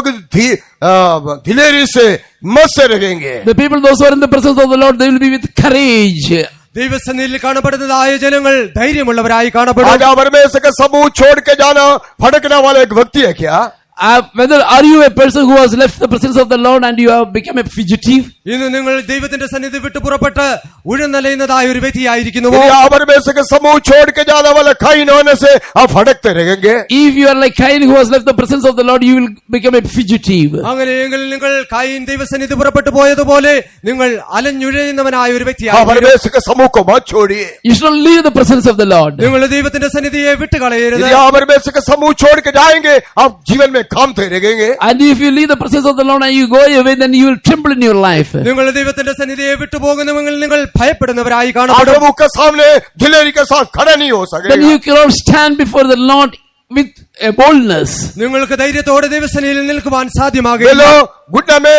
दिलेरी से हिम्मत से रहेंगे। The people, those who are in the presence of the Lord, they will be with courage. ദൈവസന്നിധിയിൽ കാണപ്പെടുന്നതായ ജനങ്ങൾ ധൈര്യമുള്ളവരായി കാണപ്പെടും. आज परमेश्वर का समूह छोड़ के जाना फटकने वाला एक व्यक्ति है क्या? Whether are you a person who has left the presence of the Lord and you have become a fugitive? ഇന്ന് നിങ്ങൾ ദൈവത്തിന്റെ സന്നിധി വിട്ടു പുറപ്പെട്ട് ഉഴന്നലയുന്നതായ ഒരു വ്യക്തിയായിരിക്കുന്നുവോ? परमेश्वर का समूह छोड़ के जाने वाला काइन होने से आप फटकते रहेंगे। If you are like Cain who has left the presence of the Lord, you will become a fugitive. അങ്ങനെയെങ്കിൽ നിങ്ങൾ കയീൻ ദൈവസന്നിധി പുറപ്പെട്ടു പോയതുപോലെ നിങ്ങൾ അലഞ്ഞുഴയുന്നവനായ ഒരു വ്യക്തിയായി. परमेश्वर के समूह को मत छोड़िए। You should not leave the presence of the Lord. നിങ്ങൾ ദൈവത്തിന്റെ സന്നിധിയെ വിട്ടുകളയരുത്. परमेश्वर का समूह छोड़ के जाएंगे आप जीवन में कांपते रहेंगे। And if you leave the presence of the Lord and you go away, then you will tremble in your life. നിങ്ങൾ ദൈവത്തിന്റെ സന്നിധിയെ വിട്ടുപോകുന്നുവെങ്കിൽ നിങ്ങൾ ഭയപ്പെടുന്നവരായി आप കാണപ്പെടും. प्रभु के सामने दिलेरी के साथ खड़े नहीं हो Then सकेंगे। you cannot stand before the Lord with a boldness. നിങ്ങൾക്ക് ധൈര്യത്തോടെ ദൈവസന്നിധിയിൽ നിൽക്കുവാൻ वे സാധ്യമാകില്ല. लोग घुटने में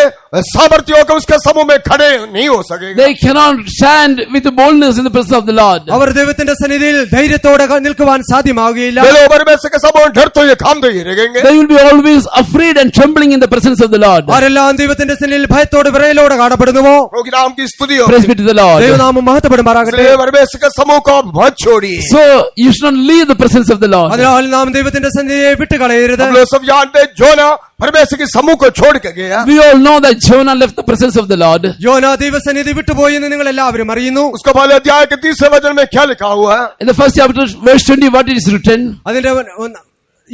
सामर्थ्य होकर उसके समूह में खड़े नहीं हो सकेंगे। They cannot stand with the boldness in the presence of the Lord. അവർ ദൈവത്തിന്റെ സന്നിധിയിൽ ധൈര്യത്തോടെ നിൽക്കുവാൻ സാധ്യമാകുകയില്ല. वे लोग परमेश्वर के समूह डरते हुए कांपते ही रहेंगे। They will be always afraid and trembling in the presence of the Lord. ആരെല്ലാം ദൈവത്തിന്റെ സന്നിധിയിൽ ഭയത്തോടെ വിറയലോടെ കാണപ്പെടുന്നുവോ प्रभु के नाम की स्तुति हो। Praise be to the Lord. ദൈവനാമം മഹത്വപ്പെടുമാറാകട്ടെ. इसलिए परमेश्वर के समूह को आप मत छोड़िए। So you should not leave the presence of the Lord. അതിനാൽ നാം ദൈവത്തിന്റെ സന്നിധിയെ വിട്ടുകളയരുത്. हम लोग सब जानते हैं जोना परमेश्वर के समूह को छोड़ के गया। We all know that Jonah left the presence of the Lord. യോന ദൈവസന്നിധി വിട്ടുപോയി എന്ന് നിങ്ങൾ എല്ലാവരും അറിയുന്നു. उसको पहले अध्याय के 30वें वचन में क्या लिखा हुआ है? In the first chapter, verse 20, what is written? അതിന്റെ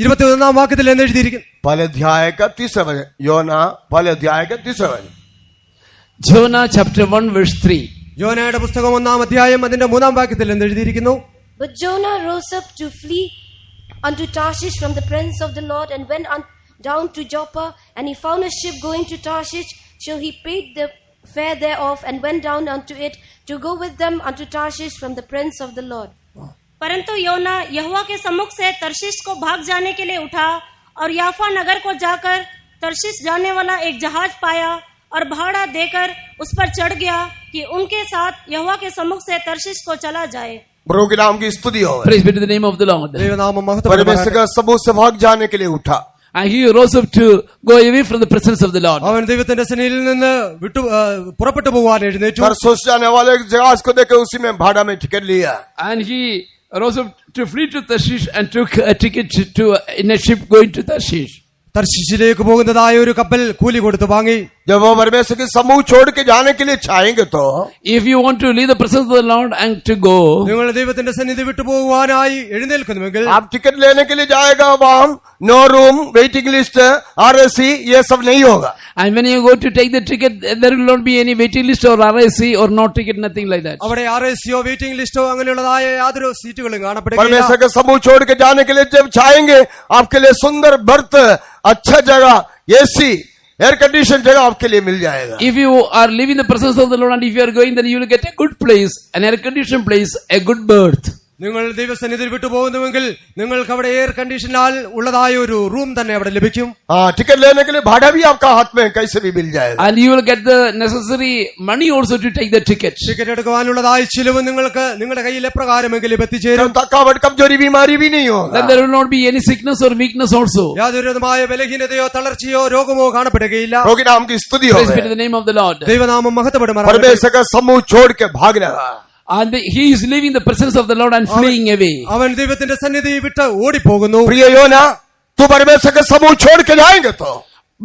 21 വാക്യത്തിൽ എന്ന് എഴുതിയിരിക്കുന്നു. पहले अध्याय का 30वां वचन योना पहले अध्याय का 30वां वचन। Jonah chapter 1 verse 3. യോനയുടെ പുസ്തകം 1-ാം അധ്യായം അതിന്റെ 3-ാം വാക്യത്തിൽ എന്ന് എഴുതിയിരിക്കുന്നു. But Jonah rose up to flee unto Tarshish from the presence of the Lord and went down to Joppa, and he found a ship going to Tarshish. So he paid the fare thereof and went down unto it to go with them unto Tarshish from the presence of the Lord. परंतु योना यहोवा के सम्मुख से Tarshish को भाग जाने के लिए उठा और याफा नगर को जाकर तर्शीश जाने वाला एक जहाज पाया और भाड़ा देकर उस पर चढ़ गया कि उनके साथ यहोवा के सम्मुख से तर्शीश को चला जाए। प्रभु के नाम की स्तुति हो। Praise be to the name of the Lord. ദൈവനാമം परमेश्वर മഹത്വപ്പെടുമാറാകട്ടെ. का समूह से भाग जाने के लिए उठा। And he rose up to go away from the presence of the Lord. അവൻ ദൈവത്തിന്റെ സന്നിധിയിൽ നിന്ന് പുറപ്പെട്ടു പോകാൻ എഴുന്നേറ്റു. तरसोस जाने वाले जहाज को देखे उसी में भाड़ा में टिकट लिया। And he rose up to flee to Tarshish and took a ticket in a ship going to Tarshish. തർശീശിലേക്ക് പോകുന്നതായ ഒരു കപ്പൽ കൂലി കൊടുത്ത് വാങ്ങി. जब वो परमेश्वर के समूह छोड़ के जाने के लिए चाहेंगे तो if you want to leave the presence of the Lord and to go, നിങ്ങൾ ദൈവത്തിന്റെ സന്നിധി വിട്ടുപോകുവാനായി എഴുന്നേൽക്കുന്നുവെങ്കിൽ आप टिकट लेने के लिए जाएगा वहां no room waiting list RSC ये सब नहीं होगा. and when you go to take the ticket, there will not be any waiting list or RSC or no ticket, nothing like that. അവിടെ RSCയോ വെയിറ്റിംഗ് ലിസ്റ്റോ അങ്ങനെയുള്ളതായ യാതൊരു സീറ്റുകളും കാണപ്പെടുകയില്ല. परमेश्वर के समूह छोड़ के जाने के लिए जब चाहेंगे आपके लिए सुंदर बर्थ, अच्छा जगह, AC, एयर कंडीशन जगह आपके लिए मिल जाएगा. If you are leaving the presence of the Lord and if you are going, then you will get a good place, an air conditioned place, a good berth. നിങ്ങൾ ദൈവസന്നിധിയിൽ വിട്ടുപോകുന്നുവെങ്കിൽ നിങ്ങൾക്ക് അവിടെ air കണ്ടീഷനാൽ ഉള്ളതായ ഒരു റൂം തന്നെ അവിടെ ലഭിക്കും. टिकट लेने के लिए भाड़ा भी आपका हाथ में कैसे भी मिल जाएगा. And you will get the necessary money also to take the ticket. Ticket എടുക്കുവാനുള്ളതായ ചിലവ് നിങ്ങൾക്ക് നിങ്ങളുടെ കയ്യിൽ എപ്രകാരമെങ്കിലും എത്തിച്ചേരും. थकावट कमजोरी बीमारी भी नहीं होगा. Then there will not be any sickness or weakness also. യാതൊരു വിധമായ ബലഹീനതയോ തളർച്ചയോ രോഗമോ കാണപ്പെടുകയില്ല. होगी नाम की स्तुति Praise be to होगी. the name of the Lord. ദൈവനാമം മഹത്വപ്പെടുമാറാകട്ടെ. परमेश्वर का समूह छोड़ के भागना. And he is leaving the presence of the Lord and fleeing away. അവൻ ദൈവത്തിന്റെ സന്നിധി വിട്ട് ഓടിപ്പോകുന്നു. प्रिय योना तू परमेश्वर का समूह छोड़ के जाएंगे तो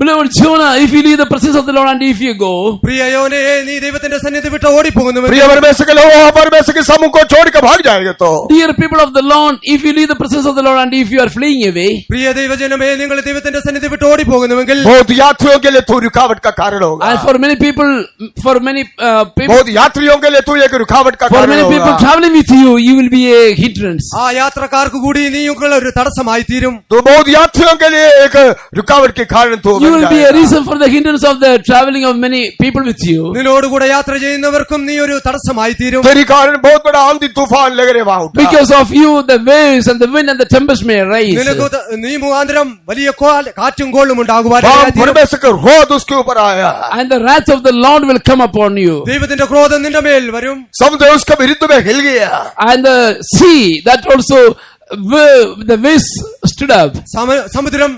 Beloved Jonah, if you leave the presence of the Lord and if you go, പ്രിയ യോനേ നീ ദൈവത്തിന്റെ സന്നിധി വിട്ട് ഓടിപ്പോകുന്നു. प्रिय परमेश्वर के लोग परमेश्वर के समूह को छोड़ के भाग जाएंगे तो dear people of the Lord, if you leave the presence of the Lord and if you are fleeing away, പ്രിയ ദൈവജനമേ നിങ്ങൾ ദൈവത്തിന്റെ സന്നിധി വിട്ട് ഓടിപ്പോകുന്നുവെങ്കിൽ बहुत यात्रियों के लिए तू रुकावट का कारण होगा. and for many people, बहुत यात्रियों के लिए तू एक रुकावट का for कारण many people होगा. traveling with you, you will be a hindrance. ആ യാത്രക്കാർക്ക് കൂടി നീയുള്ള ഒരു തടസ്സമായി തീരും. तो बहुत यात्रियों के लिए एक रुकावट के कारण तू You बन will be a जाएगा. reason for the hindrance of the traveling of many people with you. നിന്നോടുകൂടെ യാത്ര ചെയ്യുന്നവർക്കും നീ ഒരു തടസ്സമായി തീരും. तेरी कारण बहुत बड़ा आंधी तूफान लग रहे वहां उठा. Because of you, the waves and the wind and the tempest may rise. നിനക്ക് നീ മുഖാന്തരം വലിയ കാറ്റും കോളും वहां ഉണ്ടാകുവാൻ परमेश्वर का क्रोध उसके ऊपर आया. And the wrath of the Lord will come upon you. ദൈവത്തിന്റെ ക്രോധം നിന്റെ മേൽ വരും. समुद्र उसके विरुद्ध में हिल गया. And the sea, that also, the waves stood up. സമുദ്രം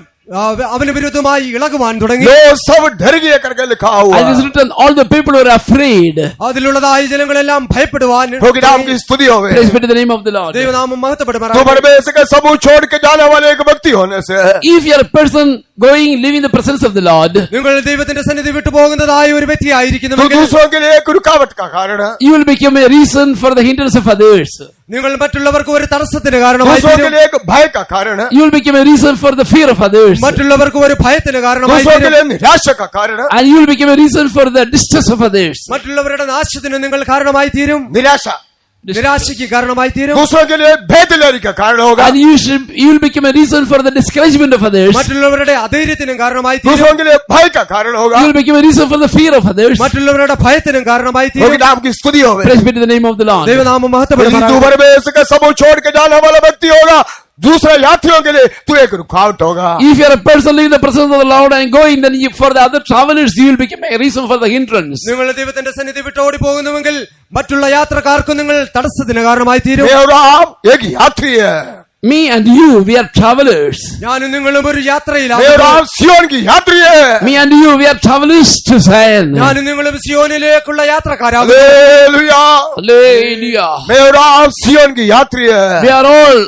അവന് വിരുദ്ധമായി ഇളകുവാൻ തുടങ്ങി. लो सब डर गए करके लिखा हुआ. And it is written, all the people were afraid. അതിലുള്ളതായ ജനങ്ങളെല്ലാം ഭയപ്പെടുവാൻ. होगी नाम की स्तुति होवे. Praise be to the name of the Lord. ദൈവനാമം तो മഹത്വപ്പെടുമാറാകട്ടെ. परमेश्वर का समूह छोड़ के जाने वाले एक व्यक्ति होने से If you are a person going, leaving the presence of the Lord, നിങ്ങൾ ദൈവത്തിന്റെ സന്നിധി വിട്ടു പോകുന്നതായ ഒരു तो വ്യക്തിയായിരിക്കുന്നുവെങ്കിൽ दूसरों के लिए एक रुकावट का कारण है. you will become a reason for the hindrance of others. നിങ്ങൾ മറ്റുള്ളവർക്ക് ഒരു തടസ്സത്തിന് കാരണമായി दूसरों के തീരും. लिए एक भय का कारण है. You will become a reason for the fear of others. മറ്റുള്ളവർക്ക് ഒരു ഭയത്തിന് കാരണമായി दूसरों के തീരും. लिए निराशा का कारण है. And you will become a reason for the distress of others. മറ്റുള്ളവരുടെ നാശത്തിന് നിങ്ങൾ കാരണമായി തീരും. निराशा. നിരാശയ്ക്ക് കാരണമായി തീരും. दूसरों के लिए भेदलेरी का कारण होगा. And you will become a reason for the discouragement of others. മറ്റുള്ളവരുടെ അധൈര്യത്തിനും കാരണമായി തീരും. दूसरों के लिए भय का कारण होगा. You will become a reason for the fear of others. മറ്റുള്ളവരുടെ ഭയത്തിനും കാരണമായി होगी തീരും. नाम की स्तुति होवे. Praise be to the name of the Lord. ദൈവനാമം यदि तू മഹത്വപ്പെടുമാറാകട്ടെ. परमेश्वर का समूह छोड़ के जाने वाला व्यक्ति होगा, दूसरे यात्रियों के लिए तू एक रुकावट होगा. If you are a person leaving the presence of the Lord and going, then for the other travelers, you will become a reason for the hindrance. നിങ്ങൾ ദൈവത്തിന്റെ സന്നിധി വിട്ട് ഓടി പോകുന്നുവെങ്കിൽ മറ്റുള്ള യാത്രക്കാർക്കും നിങ്ങൾ തടസ്സത്തിന് കാരണമായി തീരും. मैं और आप एक यात्री है. Me and you, we are travelers. ഞാനും നിങ്ങളും ഒരു मैं और യാത്രയിലാണ്. आप सियोन की यात्री है. Me and you, we are travelers to Zion. ഞാനും നിങ്ങളും സിയോനിലേക്കുള്ള യാത്രക്കാരാകും. हालेलुया. Hallelujah. मैं और आप सियोन की यात्री है. We are all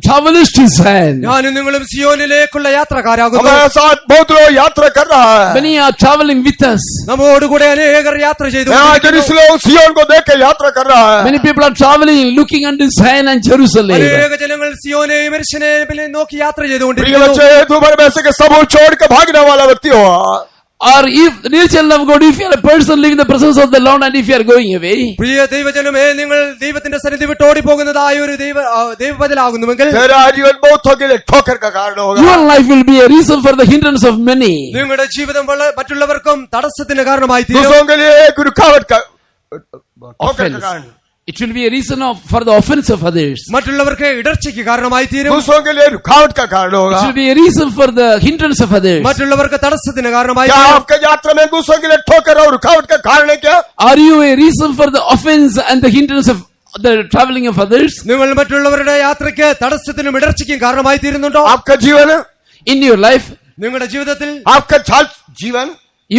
travelers to Zion. ഞാനും നിങ്ങളും സിയോനിലേക്കുള്ള യാത്രക്കാരാകുന്നു. हमारे साथ बहुत लोग यात्रा कर रहा है. Many are traveling with us. നമ്മോടുകൂടെ अनेകർ യാത്ര ചെയ്തു. यहाँ जेरूसलम सियोन को देख के यात्रा कर रहा है. Many people are traveling, looking unto Zion and Jerusalem. അനേക ജനങ്ങൾ സിയോനെയും യെരൂശലേമിനെയും നോക്കി യാത്ര प्रिय ചെയ്തുകൊണ്ടിരിക്കുന്നു. बच्चे, तू परमेश्वर के समूह छोड़ के भागने वाला व्यक्ति हो. Or if, dear child of God, if you are a person leaving the presence of the Lord and if you are going away, പ്രിയ ദൈവജനമേ നിങ്ങൾ ദൈവത്തിന്റെ സന്നിധി വിട്ട് ഓടിപ്പോകുന്നതായ ഒരു ദൈവബദലാകുന്നുവെങ്കിൽ तेरा जीवन बहुतों के लिए ठोकर का कारण होगा. your life will be a reason for the hindrance of many. നിങ്ങളുടെ ജീവിതം മറ്റുള്ളവർക്കും തടസ്സത്തിന് കാരണമായി തീരും. दूसरों के लिए एक रुकावट का ठोकर का कारण. It will be a reason for the offense of others. മറ്റുള്ളവർക്ക് ഇടർച്ചയ്ക്ക് കാരണമായി തീരും. दूसरों के लिए रुकावट का कारण It होगा. will be a reason for the hindrance of others. മറ്റുള്ളവർക്ക് തടസ്സത്തിന് കാരണമായി क्या തീരും. आपके यात्रा में दूसरों के लिए ठोकर और रुकावट का कारण है क्या? Are you a reason for the offense and the hindrance of the traveling of others? നിങ്ങൾ മറ്റുള്ളവരുടെ യാത്രയ്ക്ക് തടസ്സത്തിനും ഇടർച്ചയ്ക്കും കാരണമായി തീരുന്നുണ്ടോ? आपका जीवन, In your life, നിങ്ങളുടെ ജീവിതത്തിൽ आपका जीवन,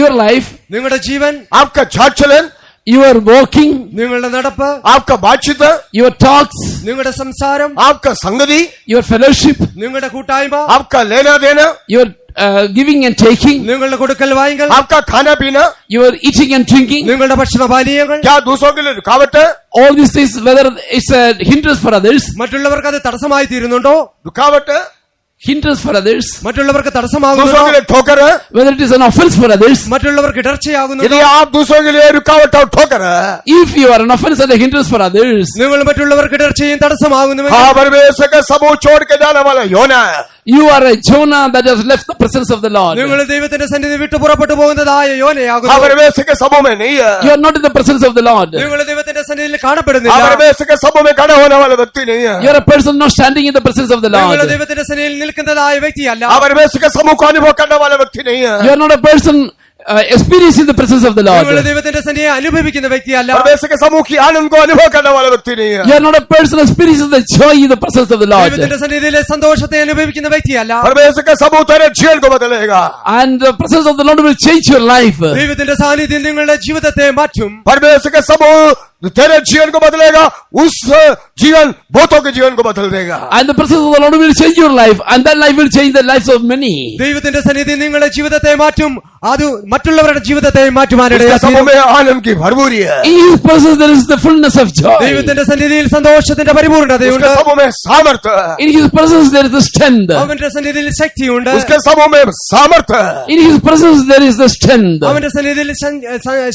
your life, നിങ്ങളുടെ ജീവൻ, आपका चाल चलन, your walking, നിങ്ങളുടെ നടപ്പ്, आपका बातचीत, your talks, നിങ്ങളുടെ സംസാരം, आपका संगति, your fellowship, നിങ്ങളുടെ കൂട്ടായ്മ, आपका लेना देना, your giving and taking, നിങ്ങളുടെ കൊടുക്കൽ വാങ്ങൽ, आपका खाना पीना, your eating and drinking, നിങ്ങളുടെ ഭക്ഷണപാനീയങ്ങൾ, क्या दूसरों के लिए रुकावट है? all these things, whether it's a hindrance for others, മറ്റുള്ളവർക്ക് അത് തടസ്സമായി തീരുന്നുണ്ടോ? रुकावट है? hindrance for others, മറ്റുള്ളവർക്ക് दूसरों തടസ്സമാകുന്നുണ്ടോ? के लिए ठोकर है? whether it is an offense for others. മറ്റുള്ളവർക്ക് ഇടർച്ചയാകുന്നുണ്ടോ? यदि आप दूसरों के लिए रुकावट और ठोकर है, If you are an offense and a hindrance for others, നിങ്ങൾ മറ്റുള്ളവർക്ക് ഇടർച്ചയും തടസ്സമാകുന്നുവെങ്കിൽ हाँ परमेश्वर का समूह छोड़ के जाने वाला योना है। you are a Jonah that has left the presence of the Lord. നിങ്ങൾ ദൈവത്തിന്റെ സന്നിധി വിട്ടു പുറപ്പെട്ടു പോകുന്നതായ हाँ യോനയാകുന്നു. परमेश्वर के समूह में नहीं है। You are not in the presence of the Lord. നിങ്ങൾ ദൈവത്തിന്റെ സന്നിധിയിൽ हाँ കാണപ്പെടുന്നില്ല. परमेश्वर के समूह में खड़ा होने वाला व्यक्ति नहीं है। You are a person not standing in the presence of the നിങ്ങൾ Lord. ദൈവത്തിന്റെ സന്നിധിയിൽ നിൽക്കുന്നതായ വ്യക്തിയല്ല. हाँ परमेश्वर के समूह को अनुभव करने वाला व्यक्ति नहीं है। You are not a person experiencing the presence of the നിങ്ങൾ Lord. ദൈവത്തിന്റെ സന്നിധിയെ അനുഭവിക്കുന്ന വ്യക്തിയല്ല. परमेश्वर के समूह की आनंद को अनुभव करने वाला व्यक्ति नहीं है। You are not a person experiencing the joy in the presence of the Lord. ദൈവത്തിന്റെ സന്നിധിയിലെ സന്തോഷത്തെ അനുഭവിക്കുന്ന വ്യക്തിയല്ല. परमेश्वर का समूह तेरे जीवन को बदलेगा। And the presence of the Lord will change your life. ദൈവത്തിന്റെ സാന്നിധ്യം നിങ്ങളുടെ ജീവിതത്തെ മാറ്റും. परमेश्वर के समूह तेरे जीवन को बदलेगा, उस जीवन बहुतों के जीवन को बदल देगा। And the presence of the Lord will change your life. And that life will change the lives of many. ദൈവത്തിന്റെ സന്നിധി നിങ്ങളുടെ ജീവിതത്തെ മാറ്റും. അത് മറ്റുള്ളവരുടെ ജീവിതത്തെ उसके മാറ്റുവാനിടയാക്കും. समूह में आनंद की भरपूरी है। In His presence there is the fullness of joy. ദൈവത്തിന്റെ സന്നിധിയിൽ സന്തോഷത്തിന്റെ പരിപൂർണതയുണ്ട്. उसके समूह में सामर्थ्य है। In His presence there is the strength. അവന്റെ സന്നിധിയിൽ ശക്തിയുണ്ട്. उसके समूह में सामर्थ्य है। In His presence there is the strength. അവന്റെ സന്നിധിയിൽ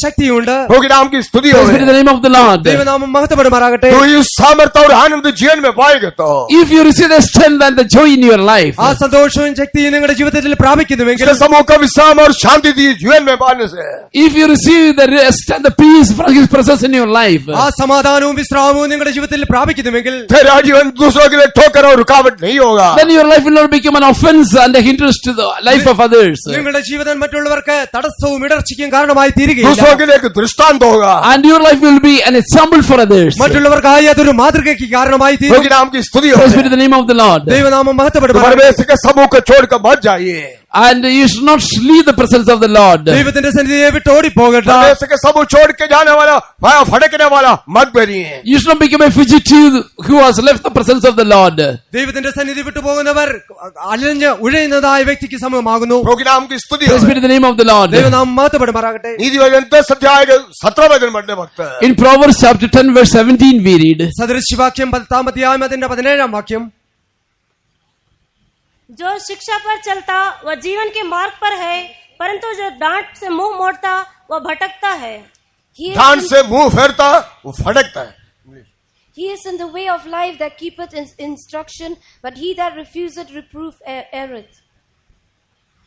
ശക്തിയുണ്ട്. होगी नाम की स्तुति हो। Praise be to the name of the Lord. ദൈവനാമം മഹത്വപ്പെടുമാറാകട്ടെ. तो इस सामर्थ्य और आनंद जीवन में पाएंगे तो If you receive the strength and the joy in your life, ആ സന്തോഷവും ശക്തിയും നിങ്ങളുടെ ജീവിതത്തിൽ പ്രാപിക്കുന്നുവെങ്കിൽ उसके समूह का विश्राम और शांति दी जीवन में पाने से if you receive the rest and the peace from His presence in your life, ആ സമാധാനവും വിശ്രാമവും നിങ്ങളുടെ ജീവിതത്തിൽ പ്രാപിക്കുന്നുവെങ്കിൽ तेरा जीवन दूसरों के लिए ठोकर और रुकावट नहीं होगा। then your life will not become an offense and a hindrance to the life of others. നിങ്ങളുടെ ജീവിതം മറ്റുള്ളവർക്ക് തടസ്സവും ഇടർച്ചയ്ക്കും കാരണമായി തീരുകയില്ല. दूसरों के लिए एक दृष्टांत होगा। And your life will be an example for others. മറ്റുള്ളവർക്കായി അതൊരു മാതൃകയ്ക്ക് കാരണമായി തീരും. होगी नाम की स्तुति हो। Praise be to the name of the Lord. ദൈവനാമം तो മഹത്വപ്പെടുമാറാകട്ടെ. परमेश्वर के समूह को छोड़कर मत जाइए। And you should not leave the presence of the Lord. ദൈവത്തിന്റെ സന്നിധിയെ വിട്ട് ഓടിപ്പോകട്ടെ. परमेश्वर के समूह छोड़ के जाने वाला, वहाँ भटकने वाला मत बनिए। You should not become a fugitive who has left the presence of the Lord. ദൈവത്തിന്റെ സന്നിധി വിട്ടു പോകുന്നവർ അലഞ്ഞ് ഉഴയുന്നതായ വ്യക്തിക്ക് സമമാകുന്നു. होगी नाम की स्तुति Praise हो। be to the name of the Lord. ദൈവനാമം മഹത്വപ്പെടുമാറാകട്ടെ. नीति वचन 10 अध्याय के 17 वचन पढ़ने वक्त In Proverbs chapter 10 verse 17 we read, സദൃശവാക്യം 10 അധ്യായം അതിന്റെ 17 വാക്യം. जो शिक्षा पर चलता वह जीवन के मार्ग पर है, परंतु जो डांट से मुंह मोड़ता वह भटकता है। He is, डांट in, से मुंह फेरता वो फटकता है। he is in the way of life that keepeth instruction, but he that refuseth reproof erreth.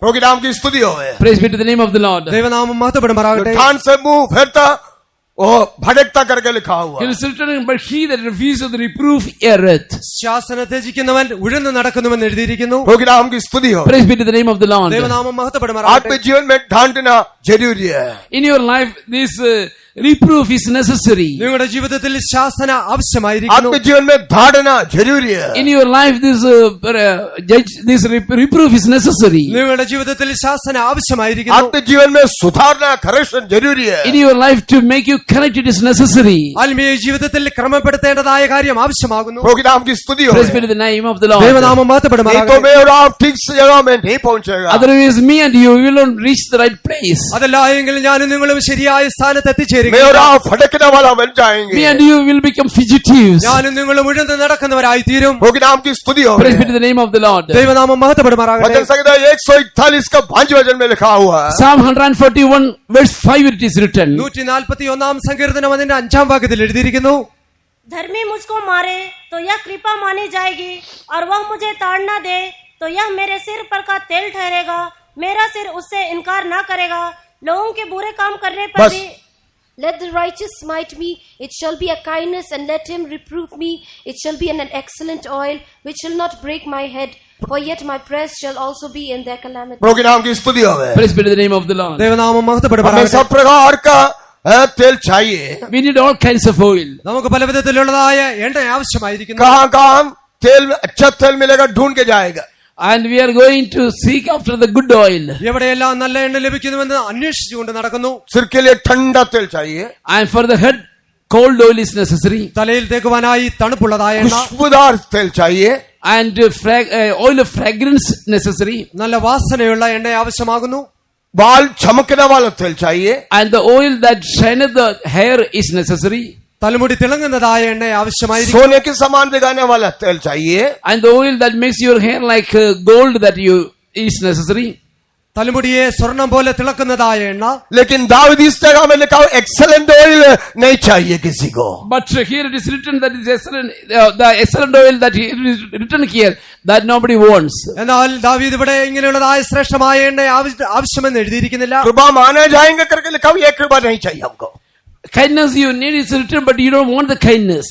होगी नाम की स्तुति हो। praise be to the name of the Lord. ദൈവനാമം മഹത്വപ്പെടുമാറാകട്ടെ. डांट से मुंह फेरता वो भटकता करके लिखा हुआ। It is written, but he that refuses the reproof erreth. ശാസന ത്യജിക്കുന്നവൻ ഉഴന്നു നടക്കുന്നുവെന്ന് എഴുതിയിരിക്കുന്നു. होगी नाम की स्तुति हो। Praise be to the name of the Lord. ദൈവനാമം മഹത്വപ്പെടുമാറാകട്ടെ. आत्मिक जीवन में डांटना जरूरी है। In your life, this reproof is necessary. നിങ്ങളുടെ ജീവിതത്തിൽ ശാസന ആവശ്യമായിരിക്കുന്നു. आत्मिक जीवन में धाड़ना जरूरी है। In your life, this reproof is necessary. നിങ്ങളുടെ ജീവിതത്തിൽ ശാസന ആവശ്യമായിരിക്കുന്നു. आत्मिक जीवन में सुधारना करेक्शन जरूरी है। In your life, to make you correct, it is necessary. ആത്മീയ ജീവിതത്തിൽ ക്രമപ്പെടുത്തേണ്ടതായ കാര്യം ആവശ്യമാകുന്നു. होगी नाम की स्तुति हो। Praise be to the name of the Lord. ദൈവനാമം नहीं तो മഹത്വപ്പെടുമാറാകട്ടെ. मैं और आप ठीक से जगह में नहीं पहुंचेगा। Otherwise, me and you will not reach the right place. അതല്ല എങ്കിൽ ഞാനും നിങ്ങളും ശരിയായ സ്ഥാനത്ത് എത്തിച്ചേരുക. मैं और आप भटकने वाला बन जाएंगे। Me and you will become fugitives. ഞാനും നിങ്ങളും ഉഴന്ന് നടക്കുന്നവരായി തീരും. होगी नाम की स्तुति हो। Praise be to the name of the Lord. ദൈവനാമം മഹത്വപ്പെടുമാറാകട്ടെ. वचन संहिता 141 का 5 वचन में लिखा हुआ है। Psalm 141 verse 5 it is written. 141 സങ്കീർത്തനം അതിന്റെ 5 വാക്യത്തിൽ എഴുതിയിരിക്കുന്നു. धर्मी मुझको मारे तो यह कृपा मानी जाएगी, और वह मुझे ताड़ना दे तो यह मेरे सिर पर का तेल ठहरेगा। मेरा सिर उससे इनकार ना करेगा। लोगों के बुरे काम करने पर बस। भी Let the righteous smite me, it shall be a kindness, and let him reprove me, it shall be an excellent oil, which shall not break my head, for yet my prayers shall also be in their calamity. प्रभु के नाम की स्तुति हो। Praise be to the name of the Lord. ദൈവനാമം हमें മഹത്വപ്പെടുമാറാകട്ടെ. सब प्रकार का तेल चाहिए। We need all kinds of oil. നമുക്ക് പല വിധത്തിലുള്ളതായ എണ്ണ ആവശ്യമായിരിക്കുന്നു. कहाँ कहाँ तेल अच्छा तेल मिलेगा ढूंढ के जाएगा। And we are going to seek after the good oil. എവിടെയെല്ലാം നല്ല എണ്ണ ലഭിക്കുന്നുവെന്ന് അന്വേഷിച്ചുകൊണ്ട് നടക്കുന്നു. सिर के लिए ठंडा तेल चाहिए। And for the head, cold oil is necessary. തലയിൽ തേക്കുവാനായി തണുപ്പുള്ളതായ എണ്ണ. खुशबूदार तेल चाहिए। and oil of fragrance necessary, നല്ല വാസനയുള്ള എണ്ണ ആവശ്യമാകുന്നു. बाल चमकने वाला तेल चाहिए, and the oil that shineth the hair is necessary, തലമുടി തിളങ്ങുന്നതായ എണ്ണ ആവശ്യമായിരിക്കും. सोने के समान दिखाने वाला तेल चाहिए, and the oil that makes your hair like gold that you is necessary. തലമുടിയെ സ്വർണം പോലെ തിളക്കുന്നതായ എണ്ണ. लेकिन दाऊद इस जगह में लिखा एक्सेलेंट ऑयल नहीं चाहिए किसी को. But here it is written that is excellent, the excellent oil that it is written here that nobody wants. എന്നാൽ ദാവീദ് ഇവിടെ ഇങ്ങനെയുള്ളതായ ശ്രേഷ്ഠമായ എണ്ണ ആവശ്യമെന്ന് എഴുതിയിരിക്കുന്നില്ല. कृपा माने जाएंगे करके लिखा ये कृपा नहीं चाहिए हमको. Kindness you need is written, but you don't want the kindness.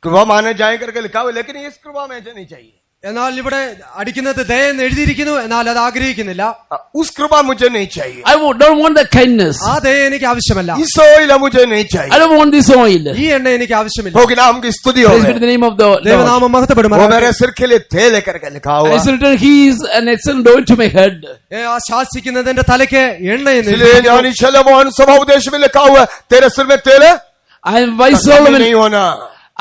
कृपा माने जाएंगे करके लिखा हुआ, लेकिन इस कृपा में ऐसे नहीं चाहिए. എന്നാൽ ഇവിടെ അടിക്കുന്നത് ദയെന്ന് എഴുതിയിരിക്കുന്നു, എന്നാൽ അത് ആഗ്രഹിക്കുന്നില്ല. उस कृपा मुझे नहीं चाहिए. I don't want the kindness. ആ ദയ എനിക്ക് ആവശ്യമല്ല. इस ऑयल मुझे नहीं चाहिए. I don't want this oil. ഈ എണ്ണ എനിക്ക് ആവശ്യമില്ല. होगी नाम की स्तुति हो Praise be to the name of the Lord. ദൈവനാമം वो മഹത്വപ്പെടുമാറാകട്ടെ. मेरे सिर के लिए तेल है करके लिखा हुआ. It's written, He is an excellent oil to my head. ആ ശാസിക്കുന്നതിന്റെ തലയ്ക്ക് എണ്ണയെന്ന് इसलिए എഴുതിയിരിക്കുന്നു. ज्ञानी शलोमोन सभा उपदेश में लिखा हुआ है, तेरे सिर में तेल है, And wise कमी Solomon, नहीं होना.